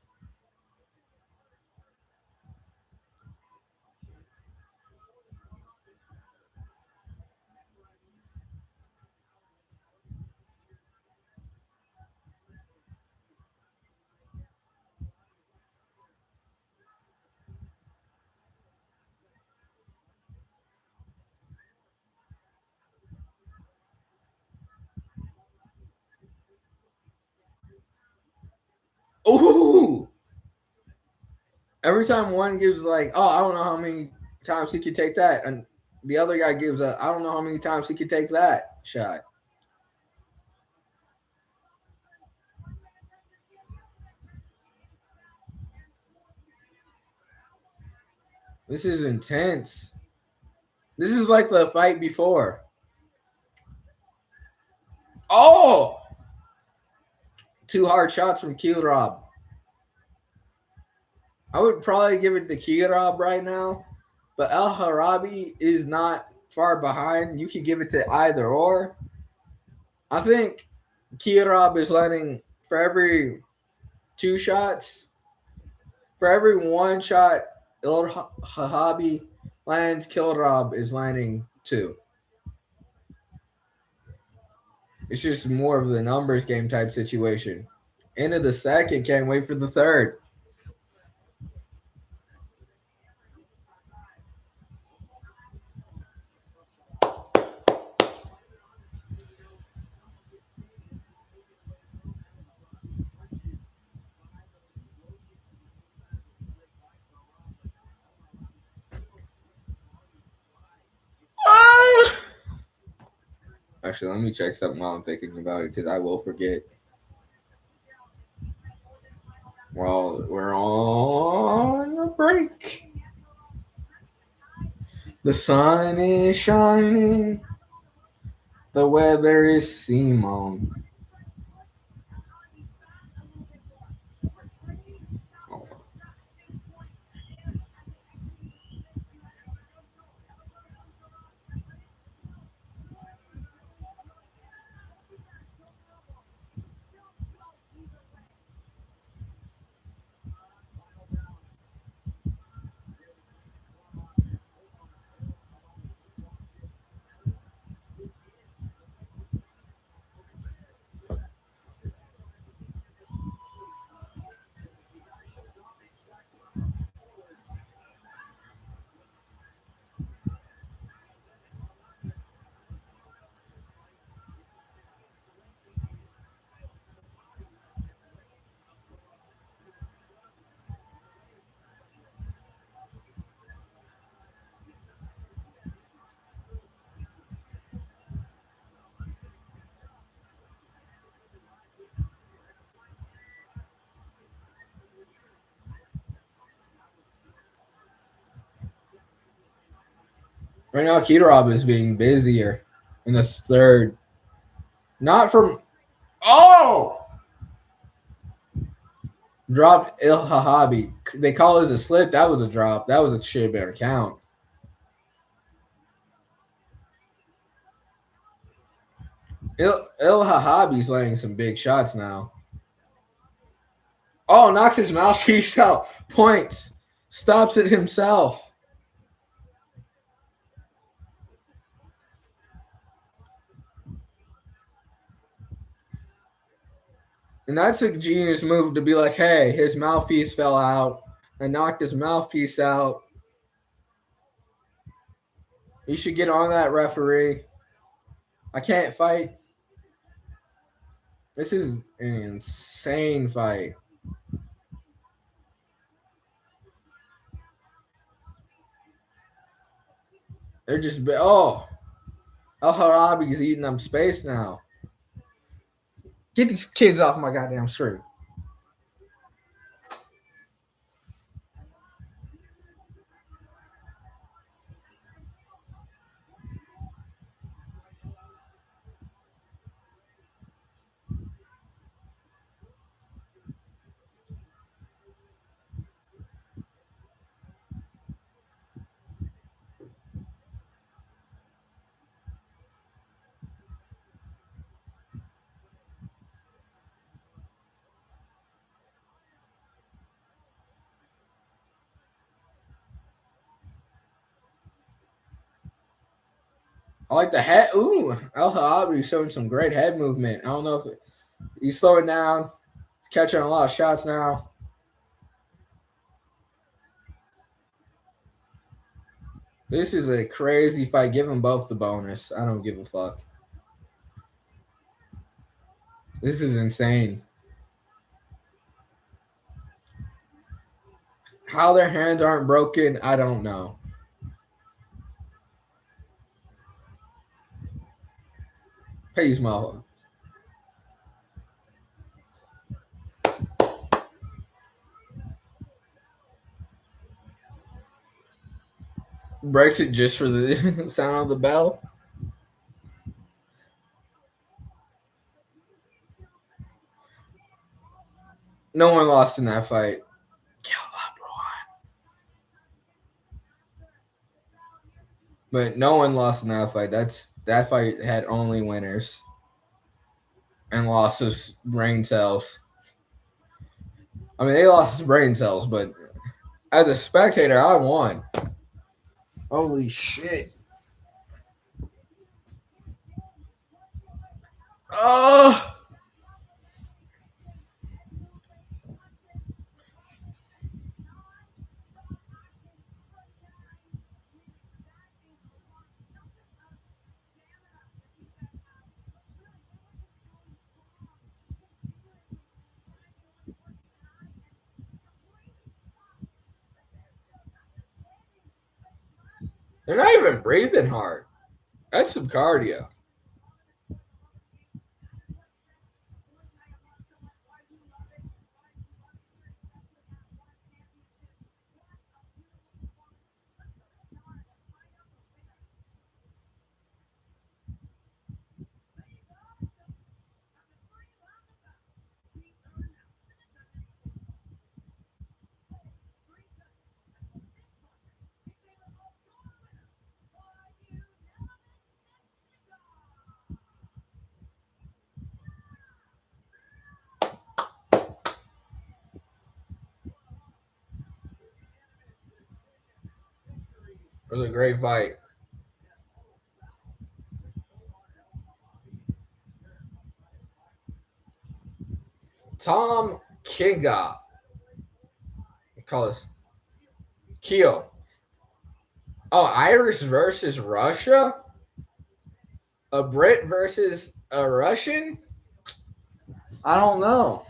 Ooh, every time one gives like, oh, I don't know how many times he could take that, and the other guy gives a, I don't know how many times he could take that shot. This is intense. This is like the fight before. Oh, two hard shots from Kilrob. I would probably give it to Kilrob right now, but El Harabi is not far behind. You could give it to either or. I think Kilrob is landing for every two shots. For every one shot El Harabi lands, Kilrob is landing two. It's just more of the numbers game type situation. End of the second, can't wait for the third. Actually, let me check something while I'm thinking about it because I will forget. Well, we're on a break. The sun is shining. The weather is Simone. Oh. Right now, Kitarab is being busier in this third. Not from. Oh! Dropped Il Hahabi. They call it a slip. That was a drop. That was a shit better count. Il Hahabi's laying some big shots now. Oh, knocks his mouthpiece out. Points. Stops it himself. And that's a genius move to be like, hey, his mouthpiece fell out. I knocked his mouthpiece out. You should get on that, referee. I can't fight. This is an insane fight. They're just El Harabi's eating up space now. Get these kids off my goddamn screen. I like the head. Ooh, El Harabi showing some great head movement. I don't know if he's slowing down. He's catching a lot of shots now. This is a crazy fight. Give them both the bonus. I don't give a fuck. This is insane. How their hands aren't broken, I don't know. Peace, mother. Breaks it just for the sound of the bell. No one lost in that fight. But no one lost in that fight. That fight had only winners and losses brain cells. I mean, they lost brain cells, but as a spectator, I won. Holy shit. Oh. They're not even breathing hard. That's some cardio. It was a great fight. Tom Kinga. Call us Keo. Oh, Irish versus Russia? A Brit versus a Russian? I don't know.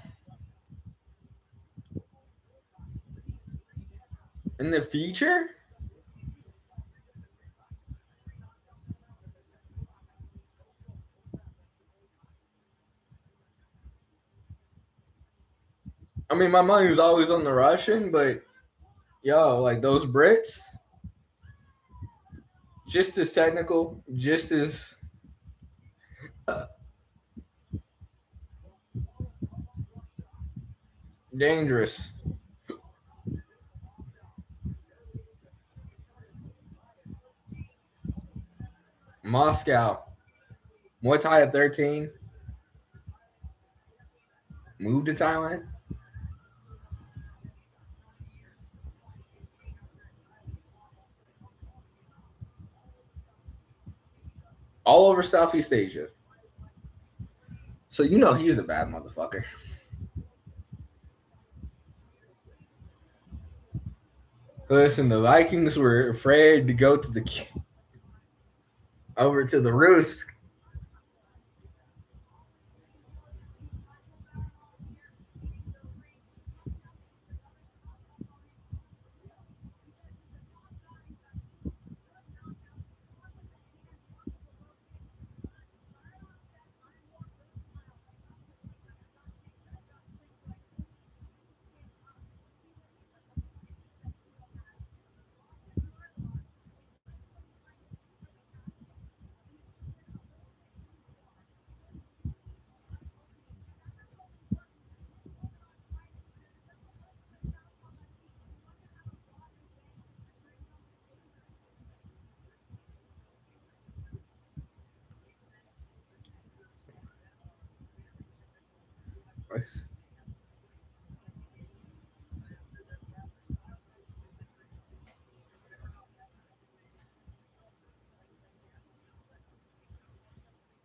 In the future? I mean, my money's always on the Russian, but yo, like those Brits. just as technical, just as dangerous. Moscow, Muay Thai at 13, moved to Thailand. All over Southeast Asia. So you know he's a bad motherfucker. Listen, the Vikings were afraid to go to the over to the Roost.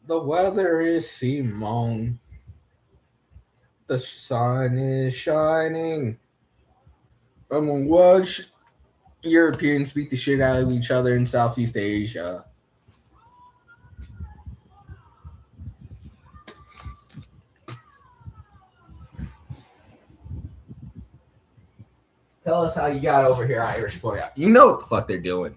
The weather is Simone. The sun is shining. I'm gonna watch Europeans beat the shit out of each other in Southeast Asia. Tell us how you got over here, Irish boy. You know what the fuck they're doing.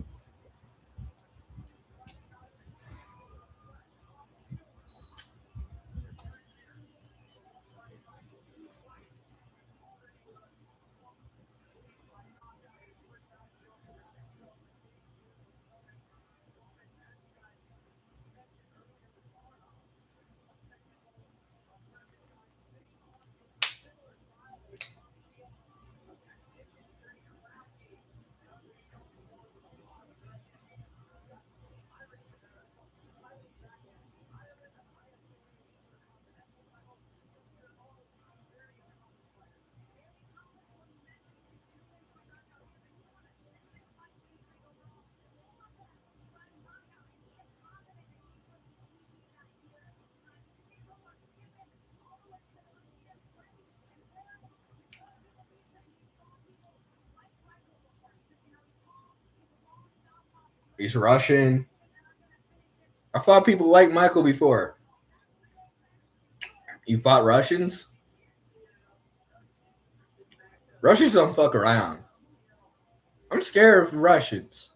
He's Russian. I thought people liked Michael before. You fought Russians? Russians don't fuck around. I'm scared of Russians.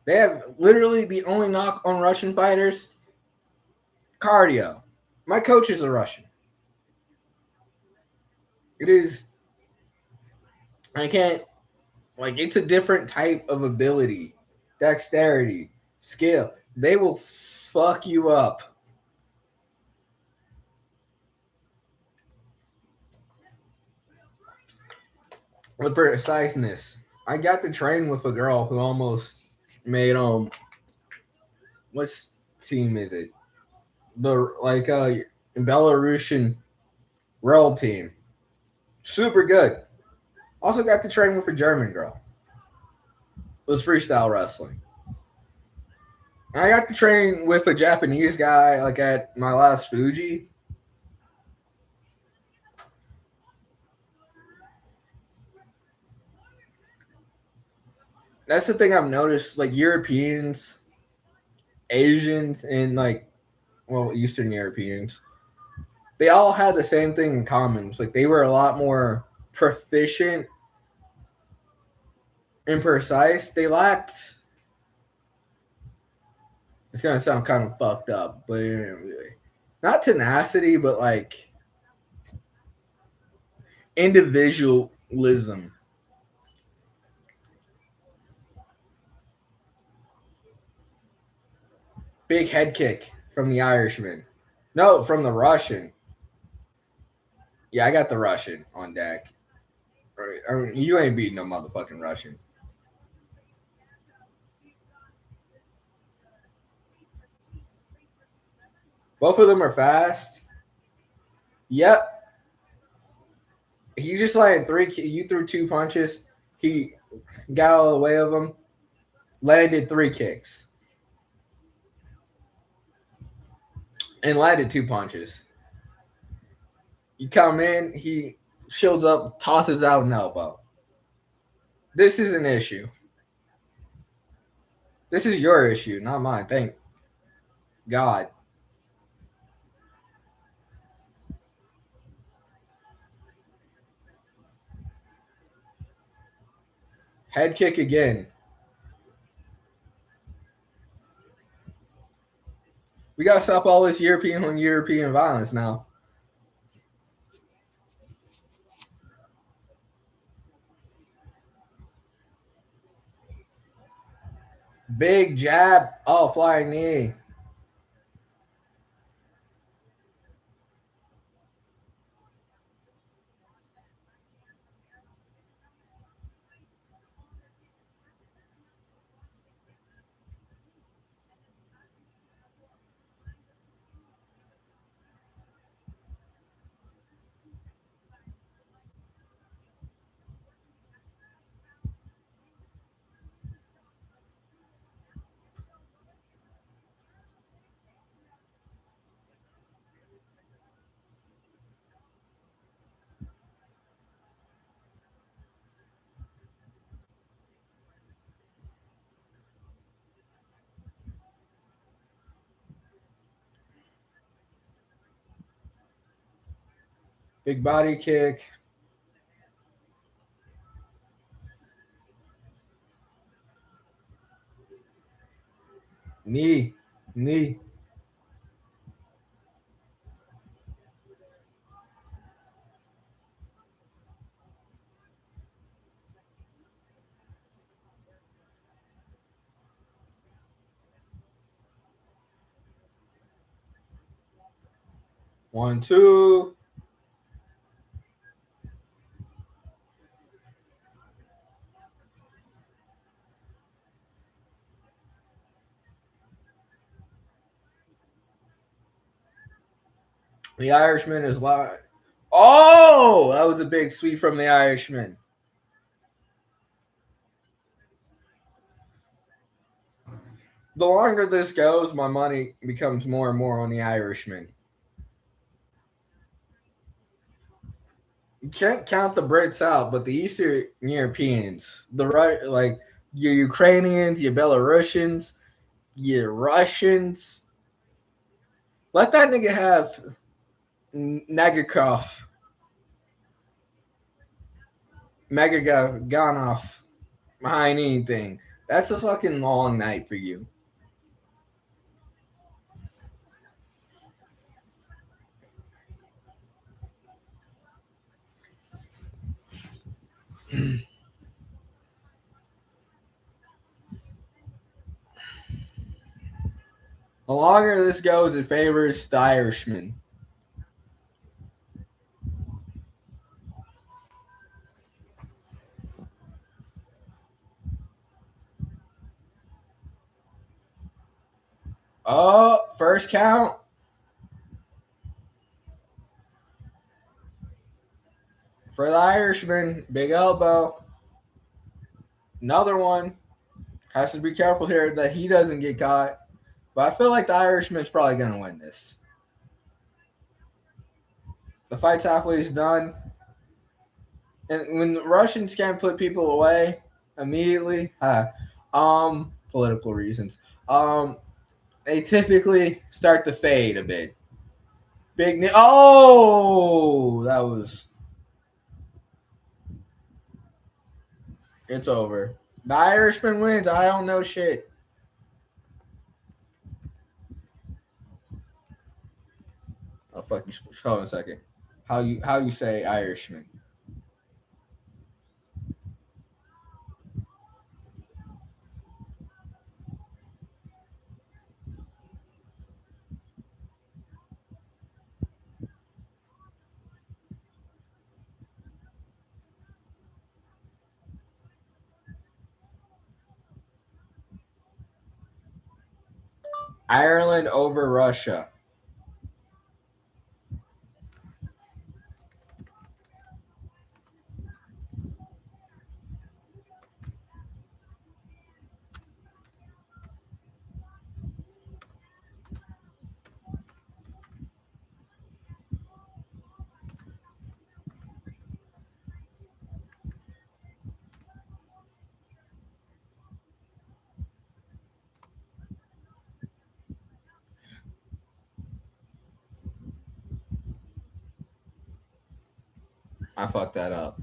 They have literally the only knock on Russian fighters cardio. My coach is a Russian. It is, I can't, like, it's a different type of ability, dexterity, skill. They will fuck you up. With preciseness. I got to train with a girl who almost made what team is it? The Belarusian royal team. Super good. Also got to train with a German girl. It was freestyle wrestling. I got to train with a Japanese guy like at my last Fuji. That's the thing I've noticed. Like Europeans, Asians, and Eastern Europeans, they all had the same thing in common. It's like they were a lot more proficient and precise. They lacked. It's gonna sound kind of fucked up, but not tenacity, but like individualism. Big head kick from the Irishman. No, from the Russian. Yeah, I got the Russian on deck. I mean, you ain't beating no motherfucking Russian. Both of them are fast. Yep. He just landed three. You threw two punches. He got all the way of them. Landed three kicks. And landed two punches. You come in, he shields up, tosses out an elbow. This is an issue. This is your issue, not mine. Thank God. Head kick again. We gotta stop all this European on European violence now. Big jab. Oh, flying knee. Big body kick. Knee. Knee. One, two. The Irishman is live. Oh, that was a big sweep from the Irishman. The longer this goes, my money becomes more and more on the Irishman. You can't count the Brits out, but the Eastern Europeans, the right, like your Ukrainians, your Belarusians, your Russians, let that nigga have Nagakov, Magaganov behind anything. That's a fucking long night for you. The longer this goes, it favors the Irishman. Oh, first count. For the Irishman, big elbow. Another one. Has to be careful here that he doesn't get caught. But I feel like the Irishman's probably going to win this. The fight's halfway done. And when the Russians can't put people away immediately, political reasons, they typically start to fade a bit. Oh, that was. It's over. The Irishman wins. I don't know shit. Oh fuck you! Hold on a second. How you say Irishman? Ireland over Russia. I fucked that up.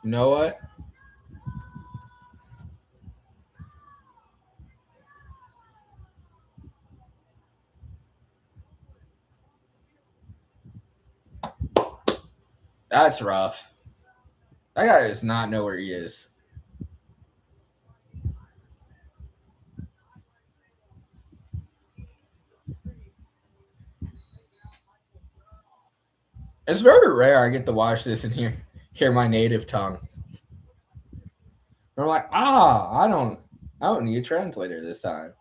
You know what? That's rough. That guy does not know where he is. It's very rare I get to watch this and hear my native tongue. I'm like, I don't need a translator this time.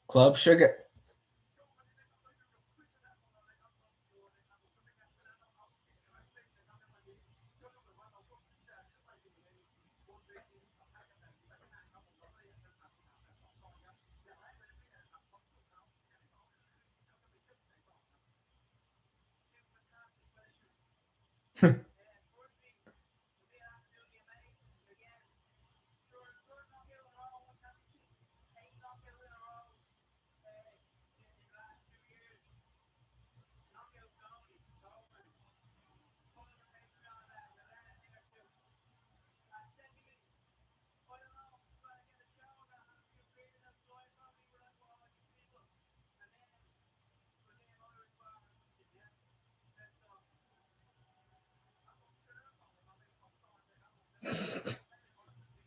Club Sugar.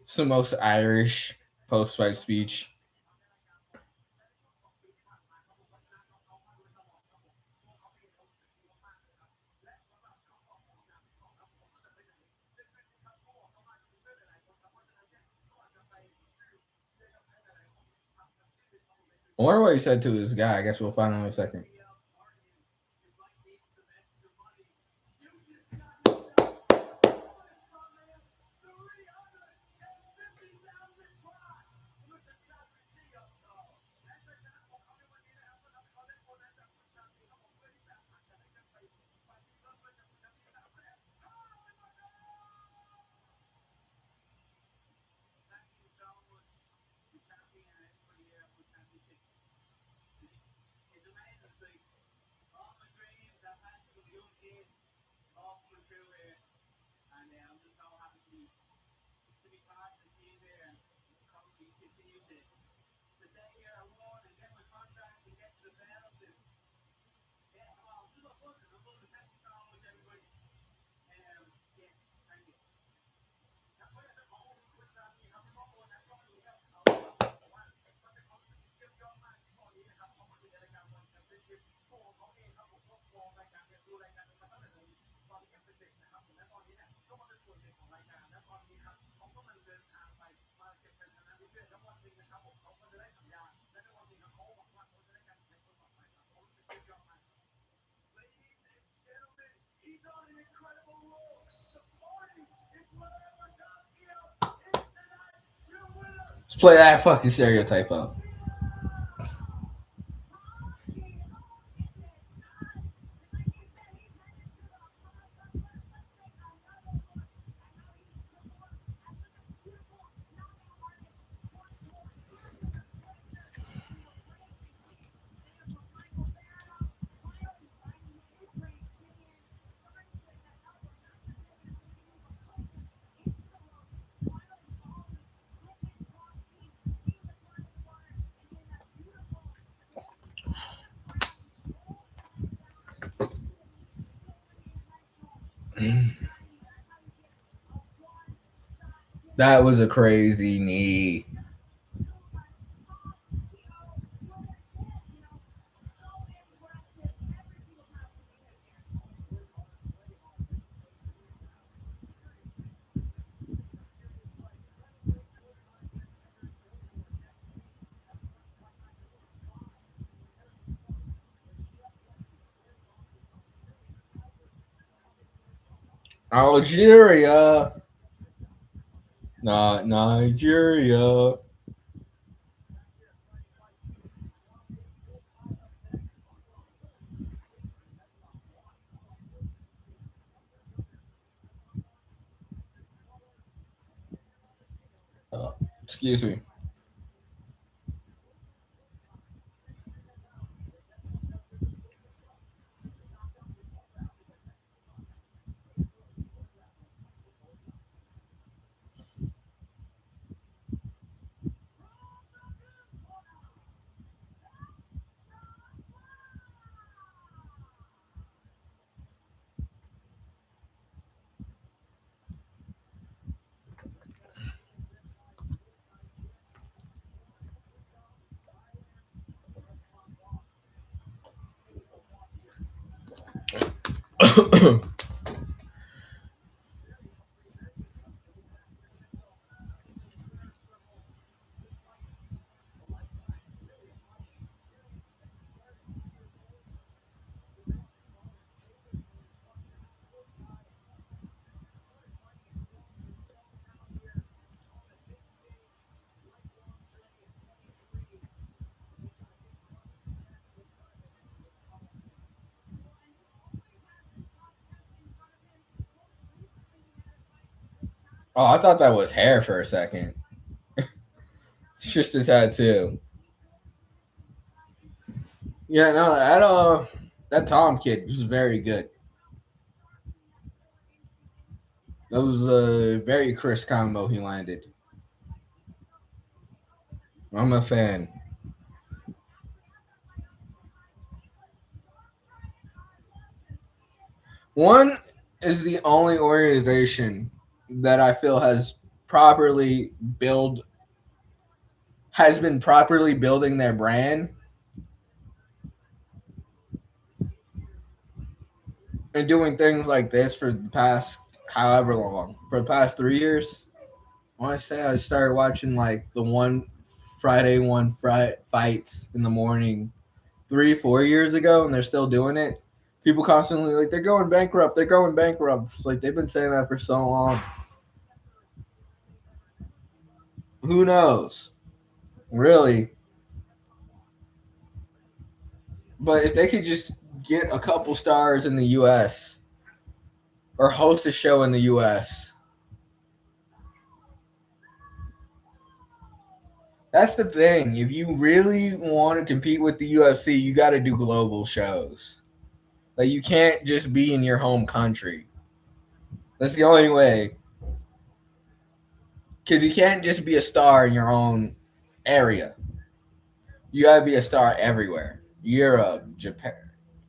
It's the most Irish post fight speech. I wonder what he said to his guy. I guess we'll find out in a second. Let's play that fucking stereotype up. That was a crazy knee. Algeria. Not Nigeria. Excuse me. Oh, I thought that was hair for a second. It's just a tattoo. Yeah, no, that Tom kid was very good. That was a very Chris combo he landed. I'm a fan. One is the only organization that I feel build has been properly building their brand and doing things like this for the past however long. For the past 3 years, I want to say I started watching like the one fights in the morning 3 4 years ago, and they're still doing it. People constantly like they're going bankrupt. They're going bankrupt. It's like they've been saying that for so long. Who knows? Really. But if they could just get a couple stars in the US or host a show in the US, that's the thing. If you really want to compete with the UFC, you got to do global shows. Like you can't just be in your home country. That's the only way. Because you can't just be a star in your own area. You got to be a star everywhere. Europe, Japan.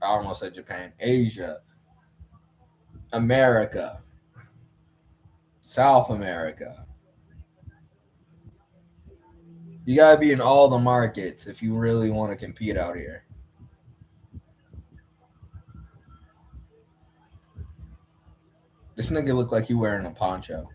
I almost said Japan. Asia, America, South America. You gotta be in all the markets if you really want to compete out here. This nigga look like you wearing a poncho.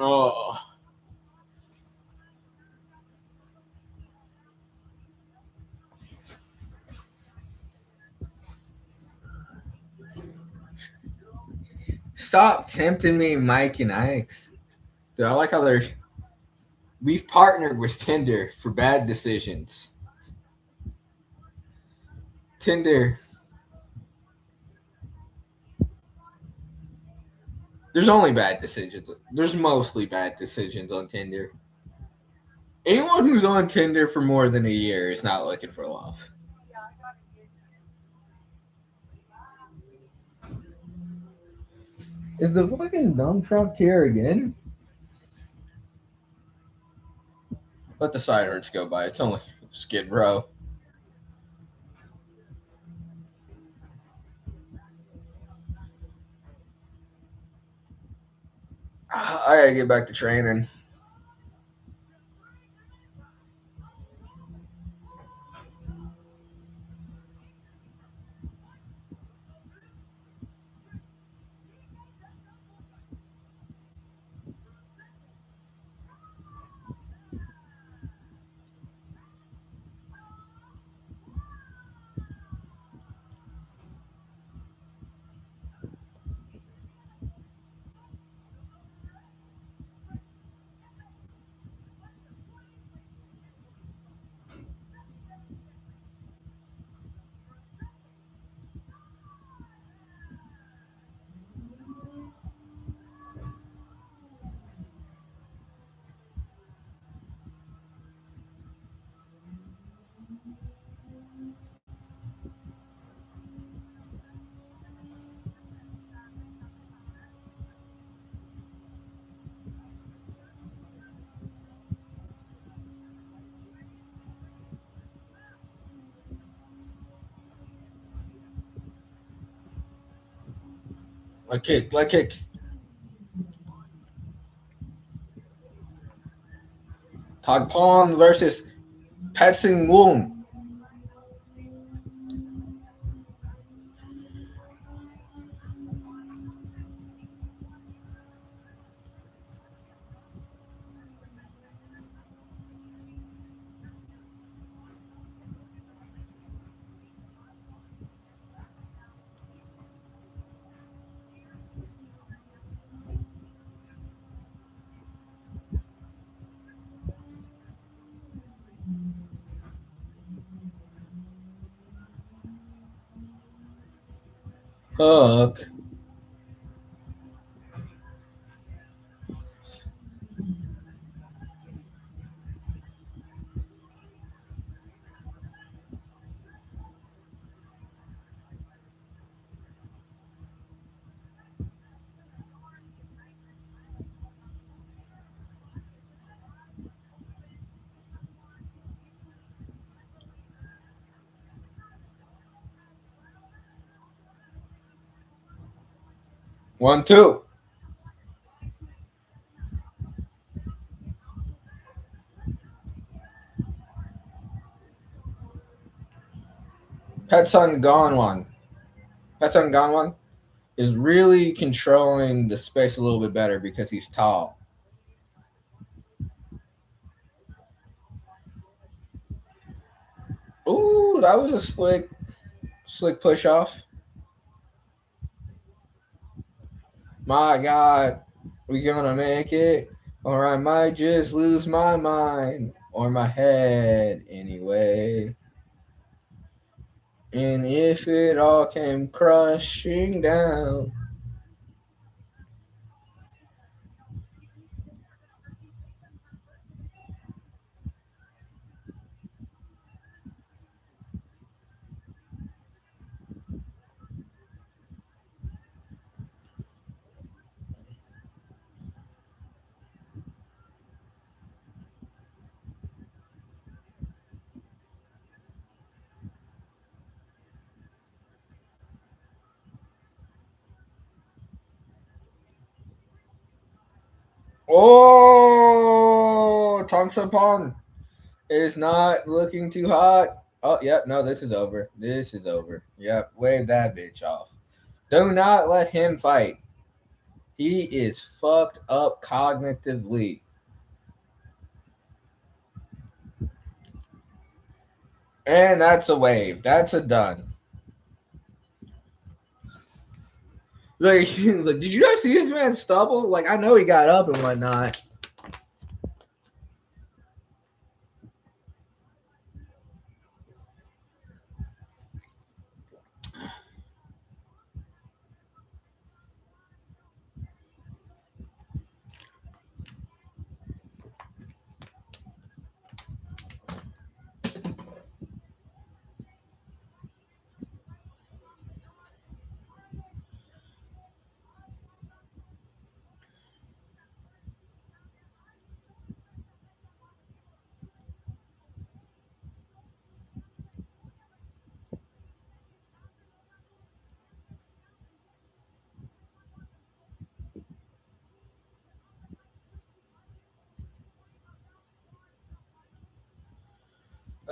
Oh, stop tempting me, Mike and Ike's. Dude, I like how they're We've partnered with Tinder for bad decisions. Tinder. There's only bad decisions. There's mostly bad decisions on Tinder. Anyone who's on Tinder for more than a year is not looking for love. Is the fucking dump truck here again? Let the sirens go by. It's only Skid Row. I gotta get back to training. Leg kick, leg kick. Tagpon versus Patsing Woon. Hook. One, two. Petsun Gonwan. Petsun Gonwan is really controlling the space a little bit better because he's tall. Ooh, that was a slick push off. My God, we gonna make it, or I might just lose my mind or my head anyway. And if it all came crushing down. Oh, Tongsunpon is not looking too hot. Oh, yep, no, this is over. This is over. Yep, wave that bitch off. Do not let him fight. He is fucked up cognitively. And that's a wave. That's a done. Like, did you guys see this man stumble? Like, I know he got up and whatnot.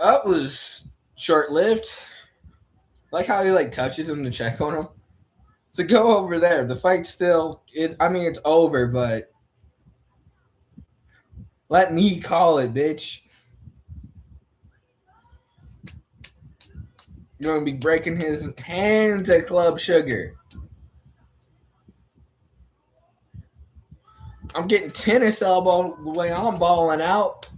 That was short lived. Like how he like touches him to check on him. So go over there. The fight's still. It's over, but let me call it, bitch. You're gonna be breaking his hands at Club Sugar. I'm getting tennis elbow the way I'm balling out.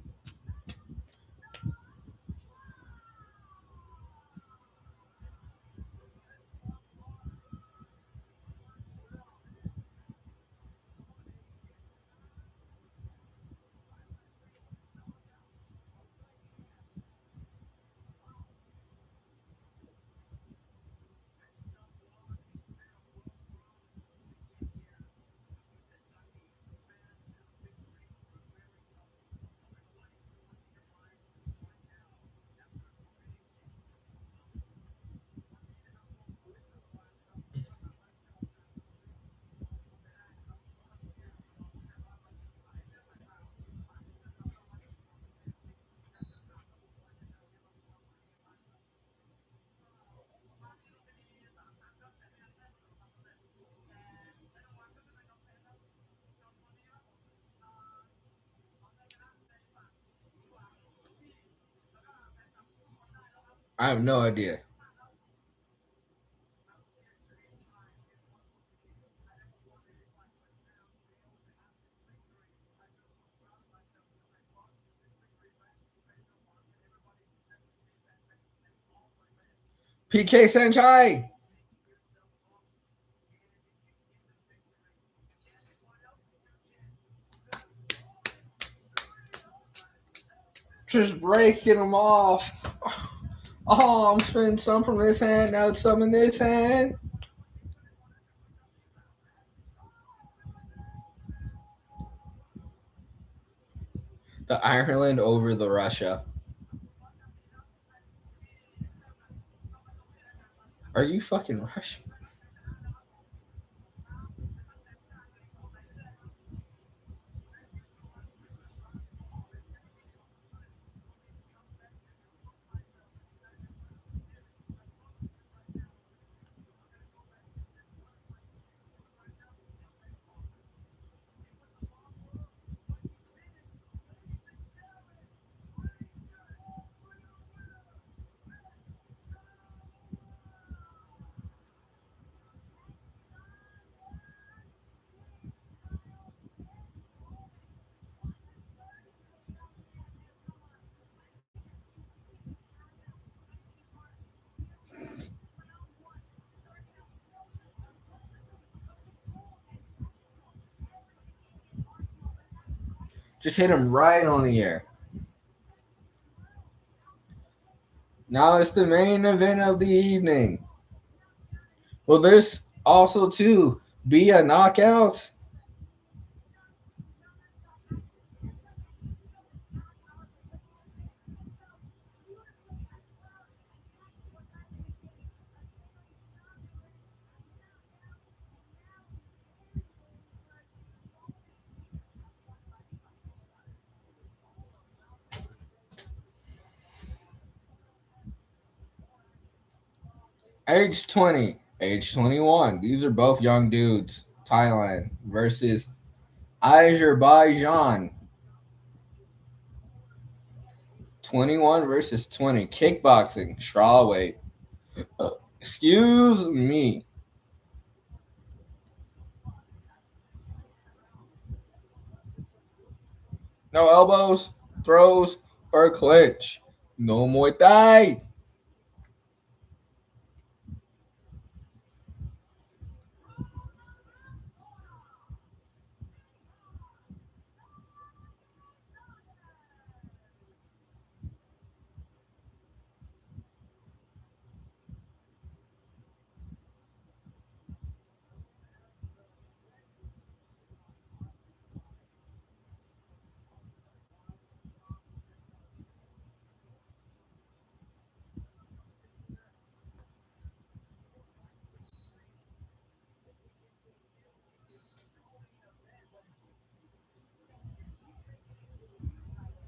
I have no idea. PK Sanchai. Just breaking them off. Oh, I'm spinning some from this hand. Now it's some in this hand. The Ireland over the Russia. Are you fucking Russian? Just hit him right on the air. Now it's the main event of the evening. Will this also too be a knockout? Age 20, age 21. These are both young dudes. Thailand versus Azerbaijan. 21 versus 20. Kickboxing, strawweight. Excuse me. No elbows, throws, or clinch. No Muay Thai.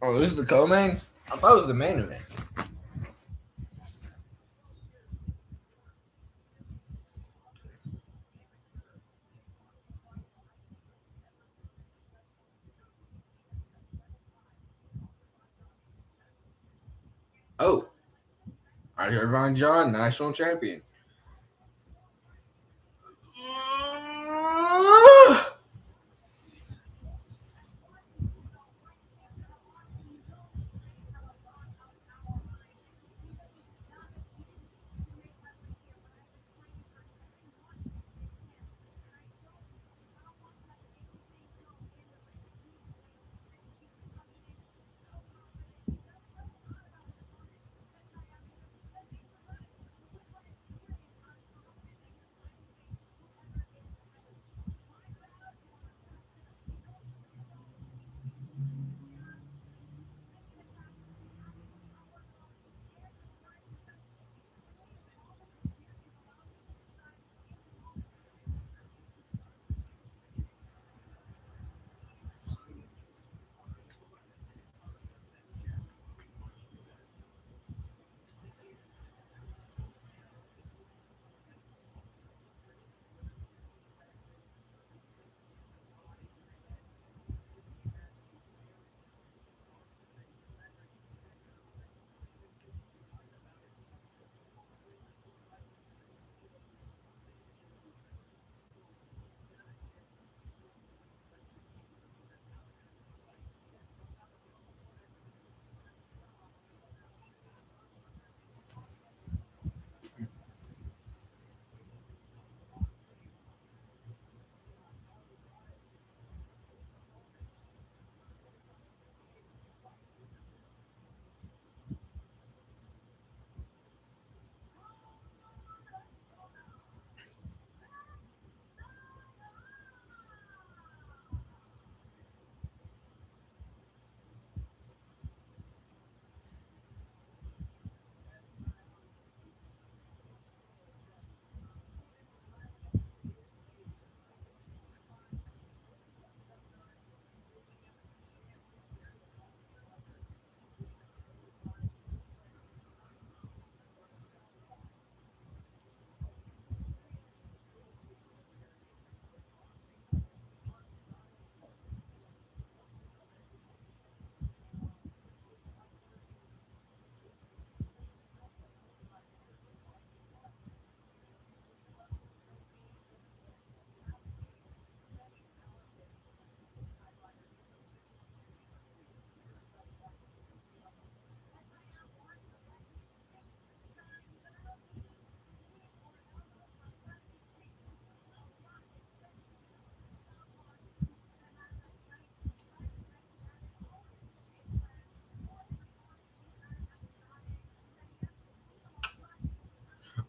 Oh, this is the co-main? I thought it was the main event. Oh, Irvine John, national champion.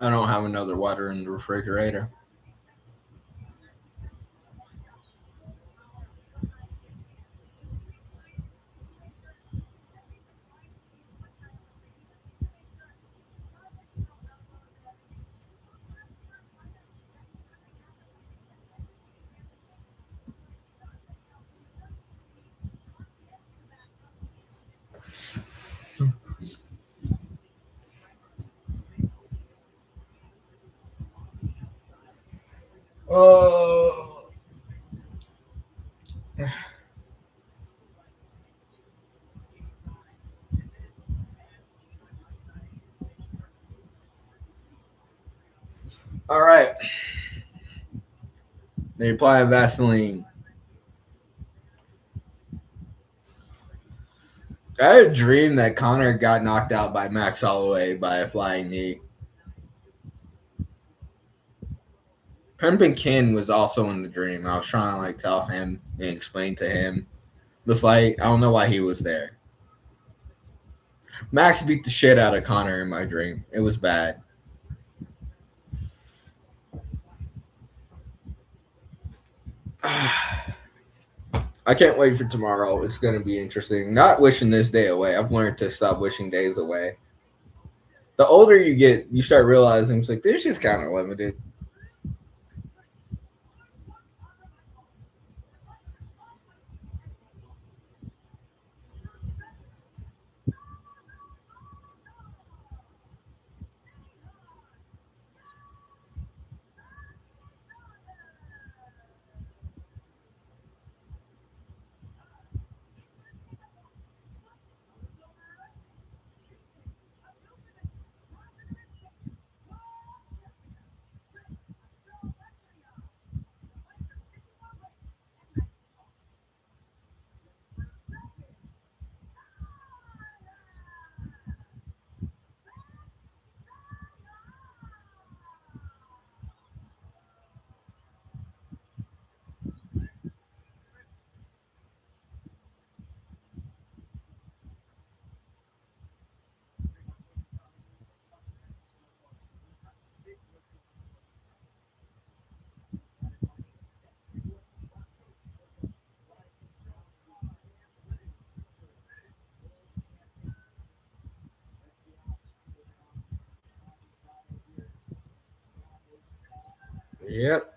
I don't have another water in the refrigerator. Oh. All right. They're applying Vaseline. I had a dream that Connor got knocked out by Max Holloway by a flying knee. Pimpin' Ken was also in the dream. I was trying to like tell him and explain to him the fight. I don't know why he was there. Max beat the shit out of Connor in my dream. It was bad. I can't wait for tomorrow. It's going to be interesting. Not wishing this day away. I've learned to stop wishing days away. The older you get, you start realizing it's like this is kind of limited. Yep.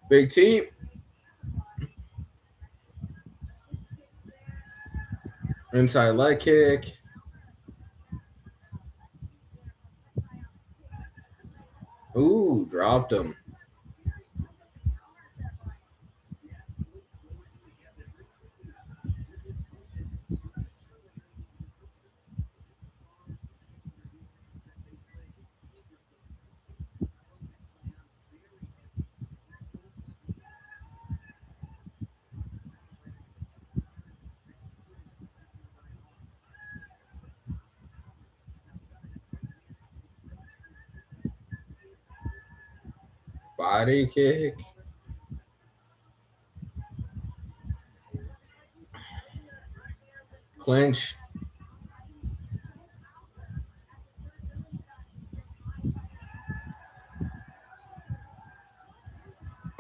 Big T. Inside leg kick. Ooh, dropped him. Body kick. Clinch.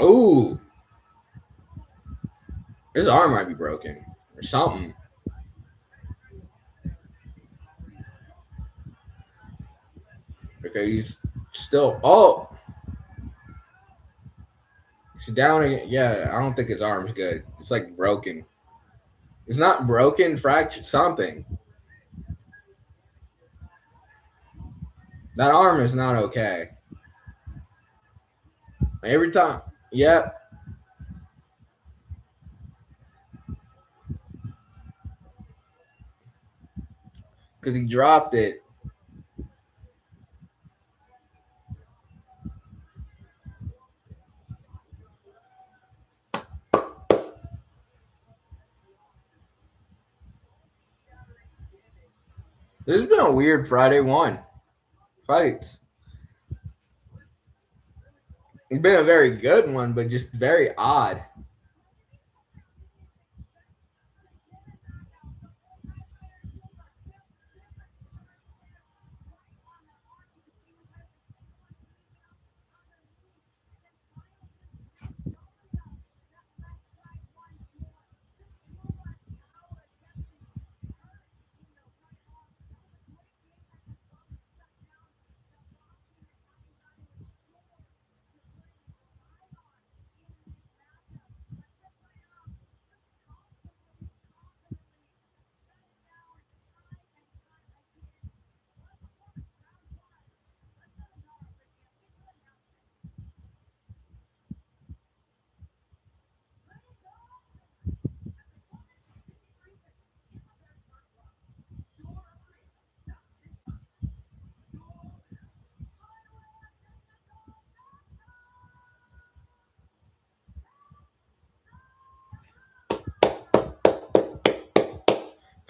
Ooh. His arm might be broken or something. Okay, he's still. Oh, he's down again. Yeah, I don't think his arm's good. It's like broken. It's not broken, fractured, something. That arm is not okay. Every time. Yep. Because he dropped it. This has been a weird Friday one. Fights. It's been a very good one, but just very odd.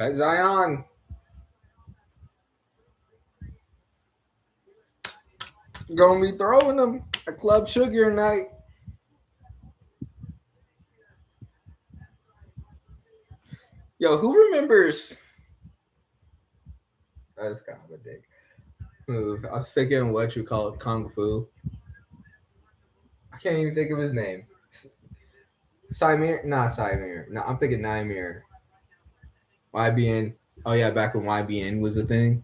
Pat Zion. Gonna be throwing them at Club Sugar night. Yo, who remembers? That's kind of a dick move. I'm sick of what you call it, Kung Fu. I can't even think of his name. Simir? Not Simir. No, I'm thinking Nymir. YBN. Oh, yeah, back when YBN was a thing.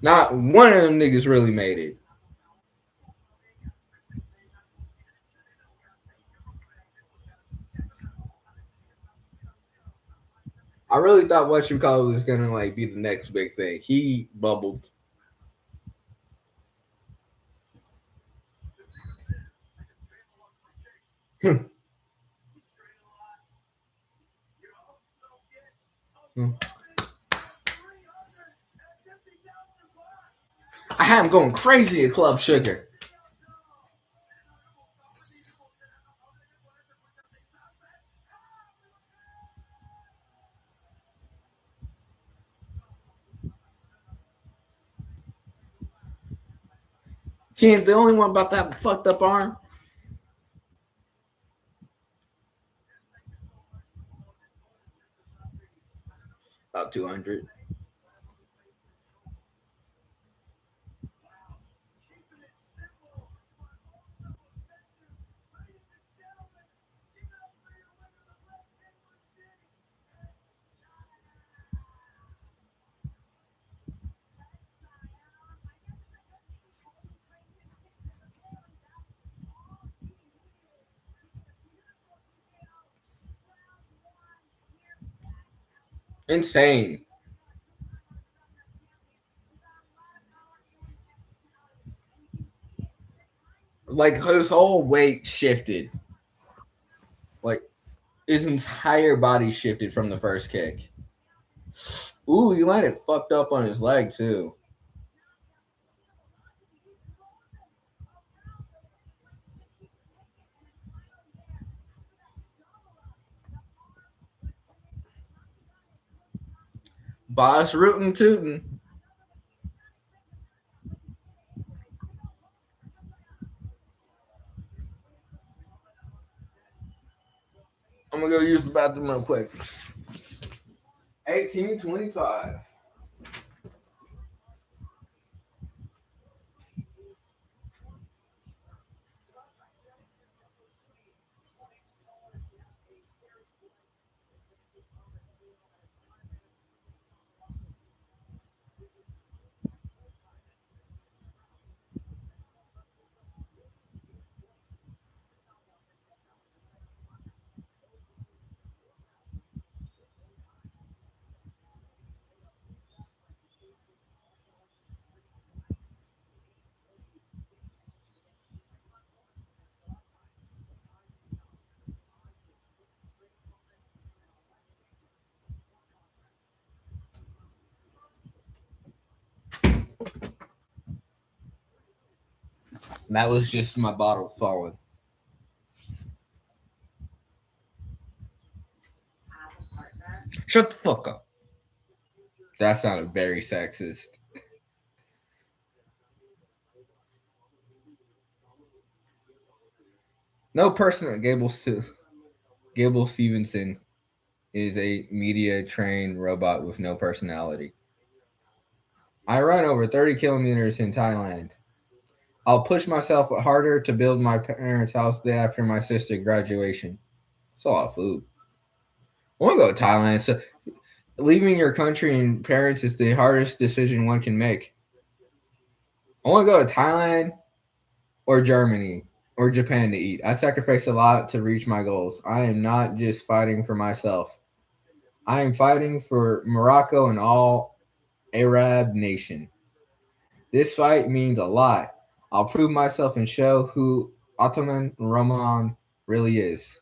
Not one of them niggas really made it. I really thought what you call it was gonna like be the next big thing. He bubbled. I had him going crazy at Club Sugar. He ain't the only one about that fucked up arm. About 200. Insane. Like his whole weight shifted. Like his entire body shifted from the first kick. Ooh, he landed fucked up on his leg too. Boss rootin' tootin'. I'm gonna go use the bathroom real quick. 1825. That was just my bottle falling. Shut the fuck up. That sounded very sexist. No person at Gable Stevenson is a media trained robot with no personality. I run over 30 kilometers in Thailand. I'll push myself harder to build my parents' house the day after my sister's graduation. It's a lot of food. I want to go to Thailand. So leaving your country and parents is the hardest decision one can make. I want to go to Thailand or Germany or Japan to eat. I sacrifice a lot to reach my goals. I am not just fighting for myself. I am fighting for Morocco and all Arab nation. This fight means a lot. I'll prove myself and show who Ottoman Roman really is.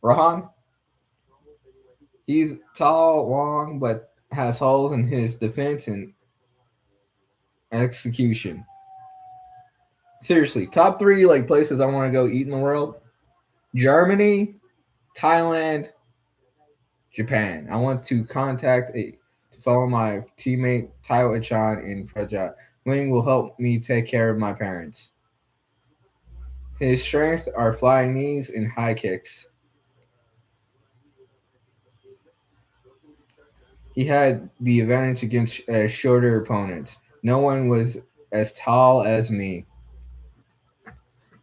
Rohan, he's tall, long, but has holes in his defense and execution. Seriously, top three like places I want to go eat in the world: Germany, Thailand, Japan. I want to to follow my teammate Taiwo Chan in Praja. Winning will help me take care of my parents. His strengths are flying knees and high kicks. He had the advantage against shorter opponents. No one was as tall as me.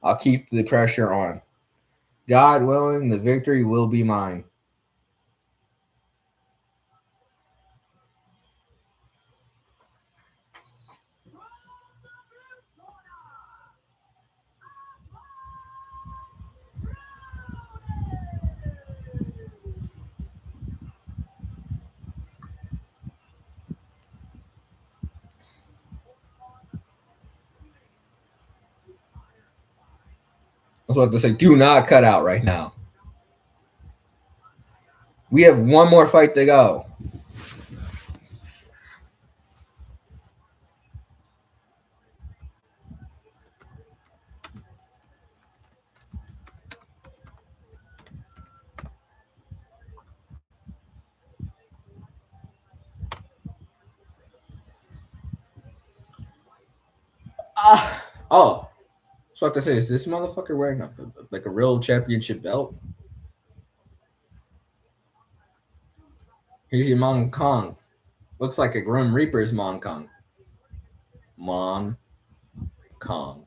I'll keep the pressure on. God willing, the victory will be mine. I was about to say, do not cut out right now. We have one more fight to go. Oh, I was about to say, is this motherfucker wearing like a real championship belt? Here's your Mon Kong. Looks like a Grim Reaper's Mon Kong. Mon Kong.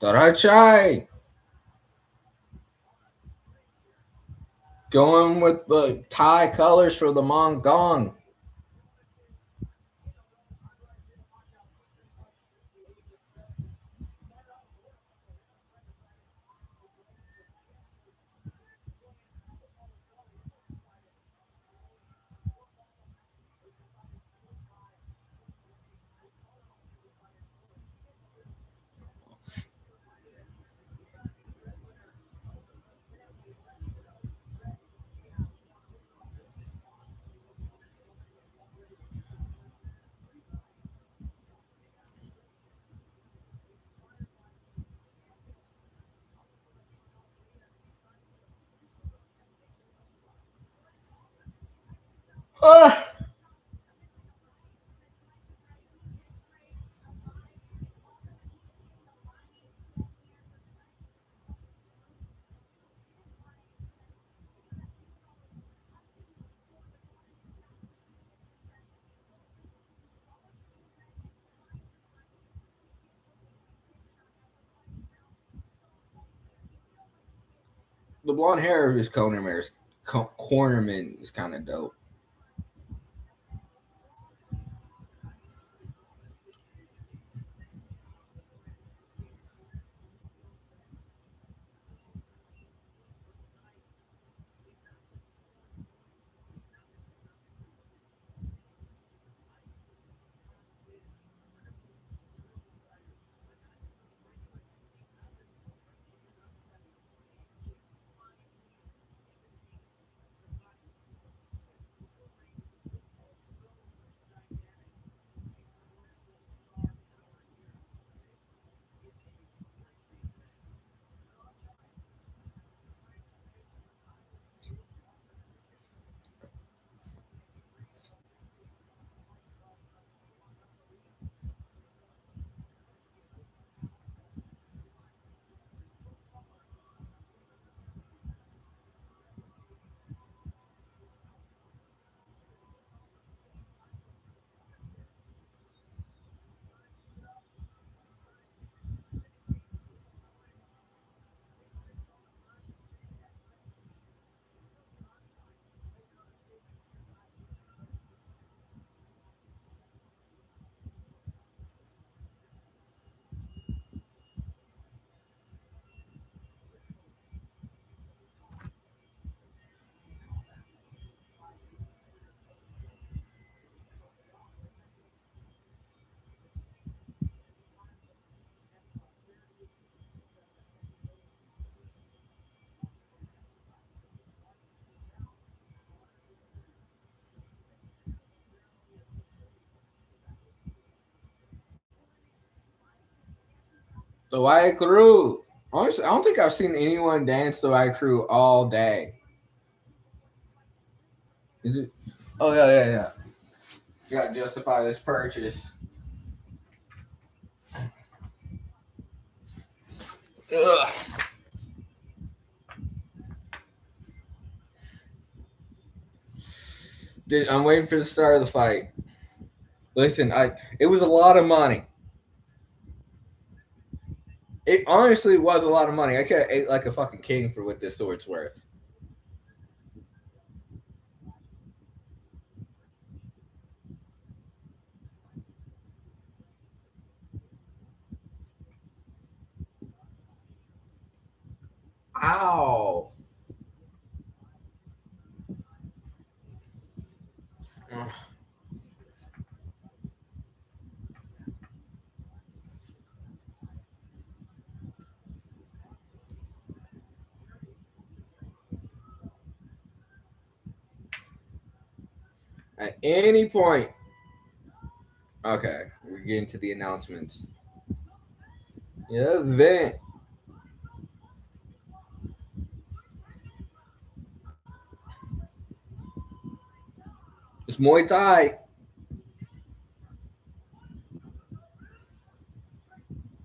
Tarachai. Going with the Thai colors for the Mongong. Ah. The blonde hair of his cornerman is kind of dope. The White Crew. Honestly, I don't think I've seen anyone dance the White Crew all day. Is it? Oh yeah, yeah, yeah. You got to justify this purchase. Ugh. I'm waiting for the start of the fight. Listen, it was a lot of money. It honestly was a lot of money. I could have ate like a fucking king for what this sword's worth. Ow. At any point. Okay, we're getting to the announcements. Yeah, then it's Muay Thai.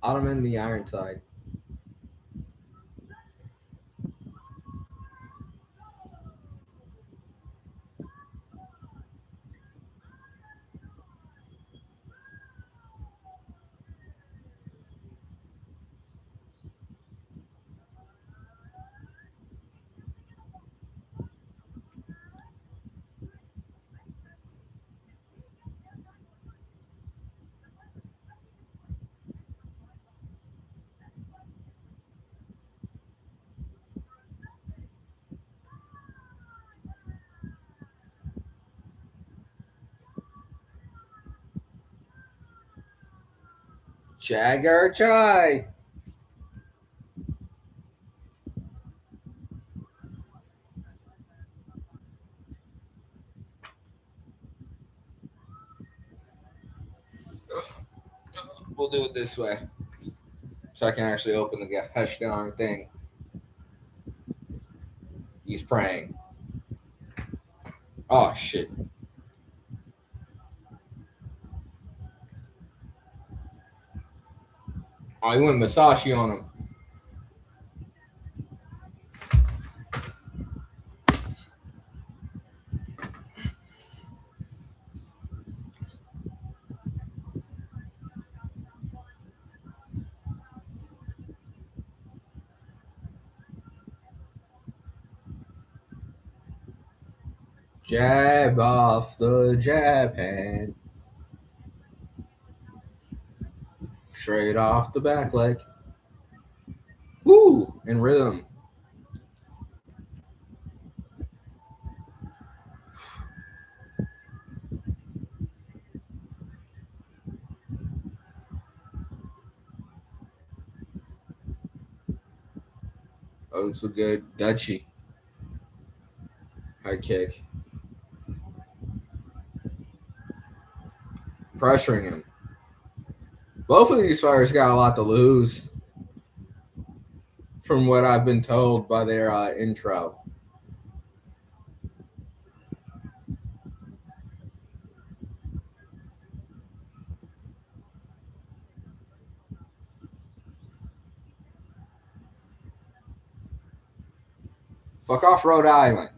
Ottoman the Iron Tide. Jagger Chai. We'll do it this way. So I can actually open the gosh darn thing. He's praying. Oh shit. Oh, he went Masashi on him. Jab off the jab hand. Straight off the back leg. Woo! In rhythm. Oh, it's a good Dutchie. High kick. Pressuring him. Both of these fighters got a lot to lose, from what I've been told by their intro. Fuck off, Rhode Island.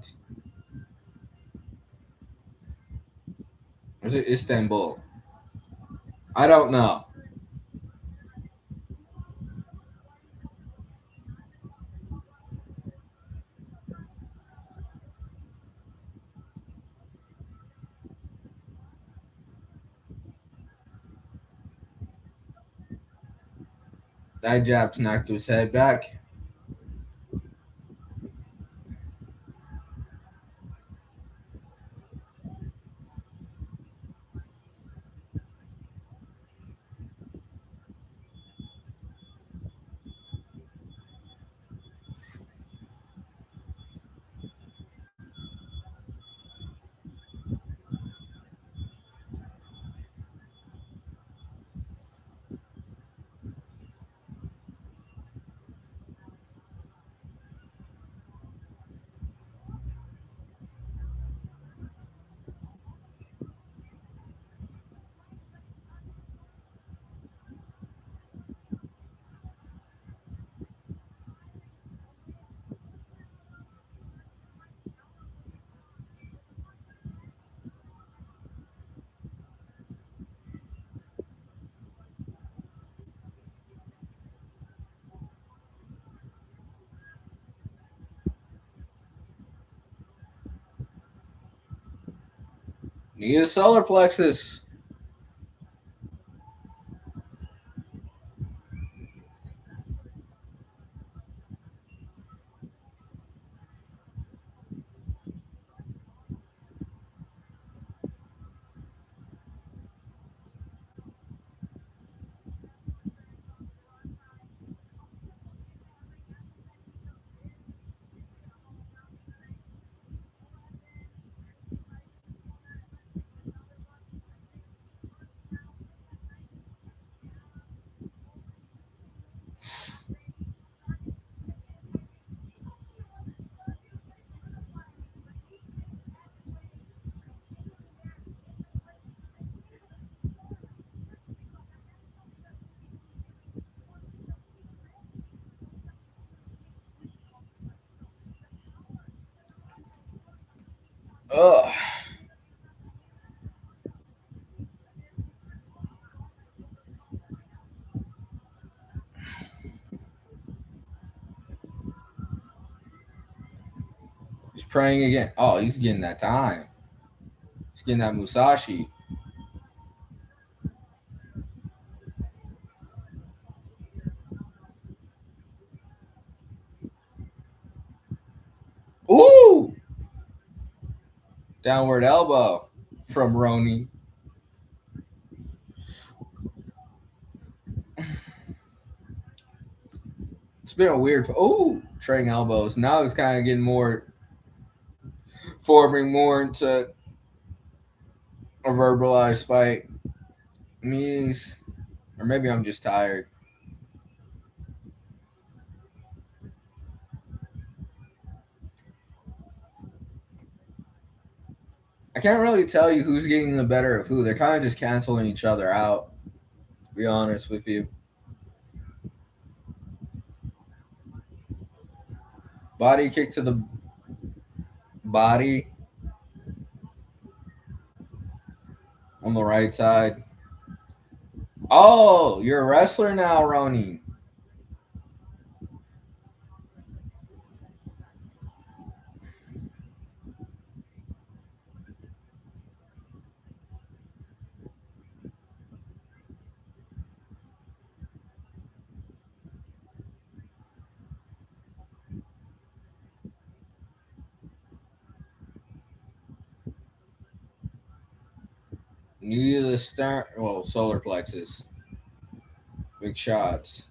Or is it Istanbul? I don't know. That jab knocked his head back. Need a solar plexus. Ugh. He's praying again. Oh, he's getting that time. He's getting that Musashi. Ooh! Downward elbow from Roni. It's been a weird. Oh, trading elbows. Now it's kind of getting more, forming more into a verbalized fight. Knees, or maybe I'm just tired. I can't really tell you who's getting the better of who. They're kind of just canceling each other out. To be honest with you. Body kick to the body on the right side. Oh, you're a wrestler now, Roni. Knee to the stern. Well, solar plexus. Big shots.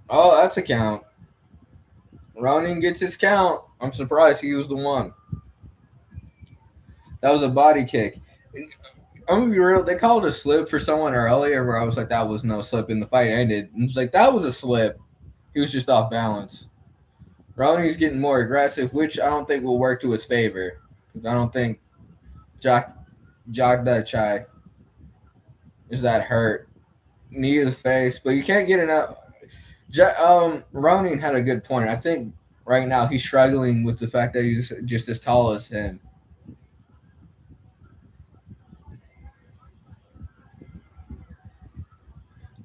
Oh, that's a count. Ronin gets his count. I'm surprised he was the one. That was a body kick. I'm gonna be real. They called a slip for someone earlier, where I was like, "That was no slip," and the fight ended. And it's like that was a slip. He was just off balance. Ronin's getting more aggressive, which I don't think will work to his favor. I don't think Jock That is that hurt. Knee to the face, but you can't get enough. Ronin had a good point. I think right now he's struggling with the fact that he's just as tall as him.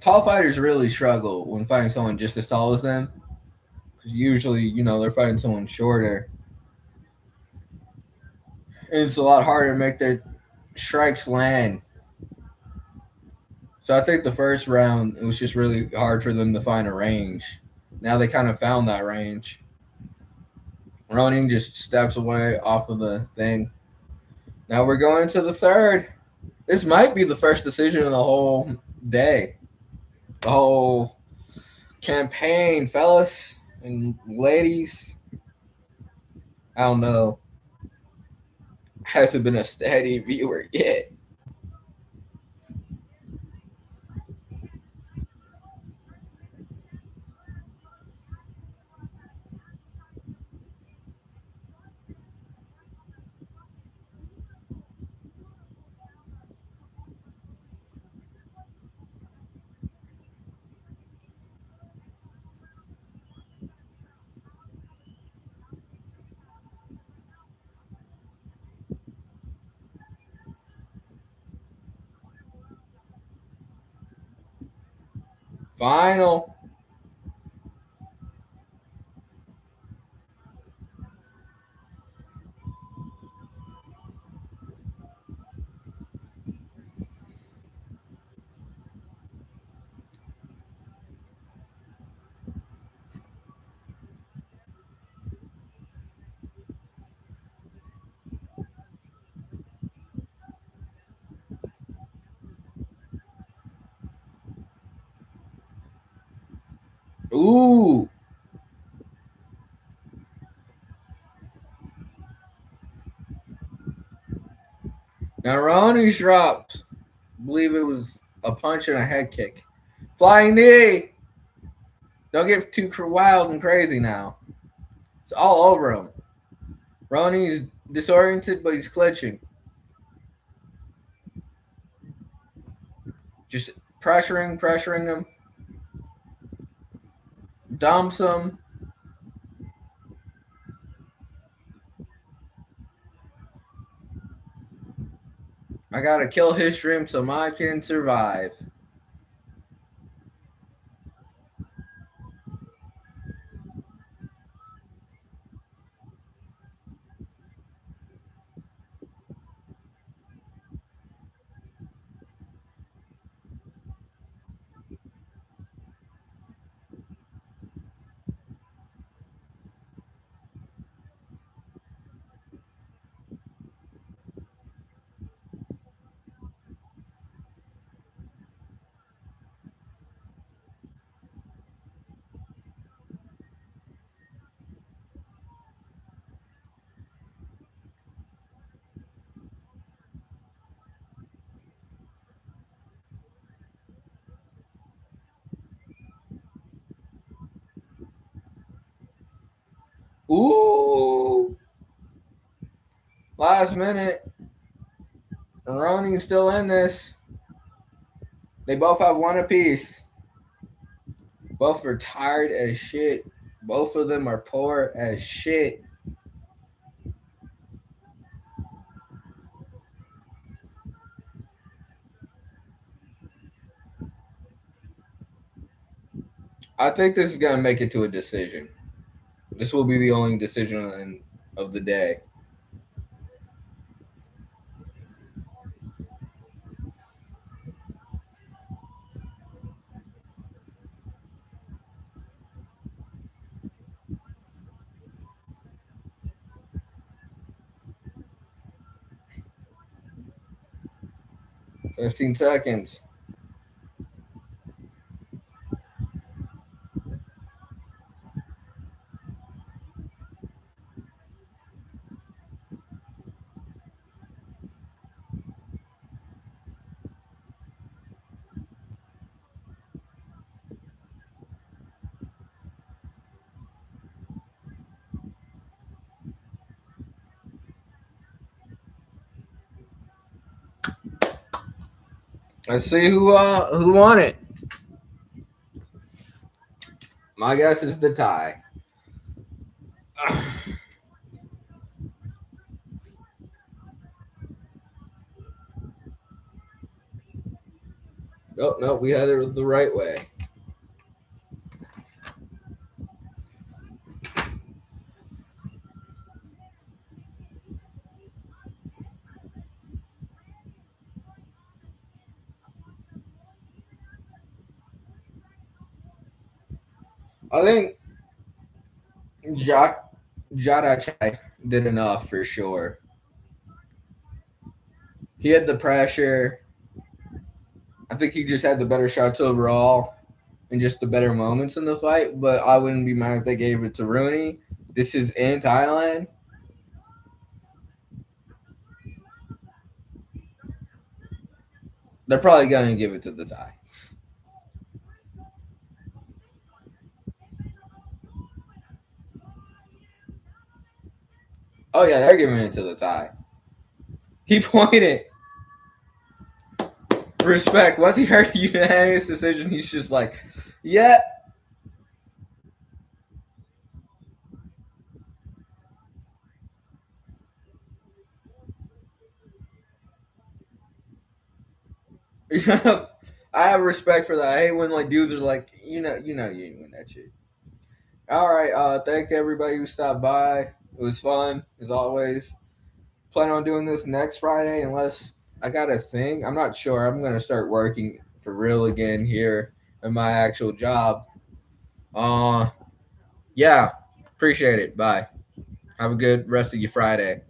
Tall fighters really struggle when fighting someone just as tall as them. Because usually, they're fighting someone shorter. And it's a lot harder to make their strikes land. So I think the first round, it was just really hard for them to find a range. Now they kind of found that range. Ronin just steps away off of the thing. Now we're going to the third. This might be the first decision of the whole day. The whole campaign, fellas and ladies. I don't know. Hasn't been a steady viewer yet. Final. Ooh. Now Ronnie's dropped. I believe it was a punch and a head kick. Flying knee. Don't get too wild and crazy now. It's all over him. Ronnie's disoriented, but he's clinching. Just pressuring him. Dumps him. I gotta kill his dream so I can survive. Ooh, last minute. Ronnie's still in this. They both have one apiece. Both are tired as shit. Both of them are poor as shit. I think this is gonna make it to a decision. This will be the only decision of the day. $15 seconds. Let's see who won it. My guess is the tie. No, we had it the right way. I think Jadachai did enough for sure. He had the pressure. I think he just had the better shots overall and just the better moments in the fight. But I wouldn't be mad if they gave it to Rooney. This is in Thailand. They're probably going to give it to the Thai. Oh, yeah, they're giving it to the Thai. He pointed. Respect. Once he heard unanimous decision, he's just like, yeah. I have respect for that. I hate when like dudes are like, you didn't win that shit. All right, thank everybody who stopped by. It was fun as always. Plan on doing this next Friday unless I got a thing. I'm not sure. I'm gonna start working for real again here in my actual job. Yeah, appreciate it. Bye. Have a good rest of your Friday.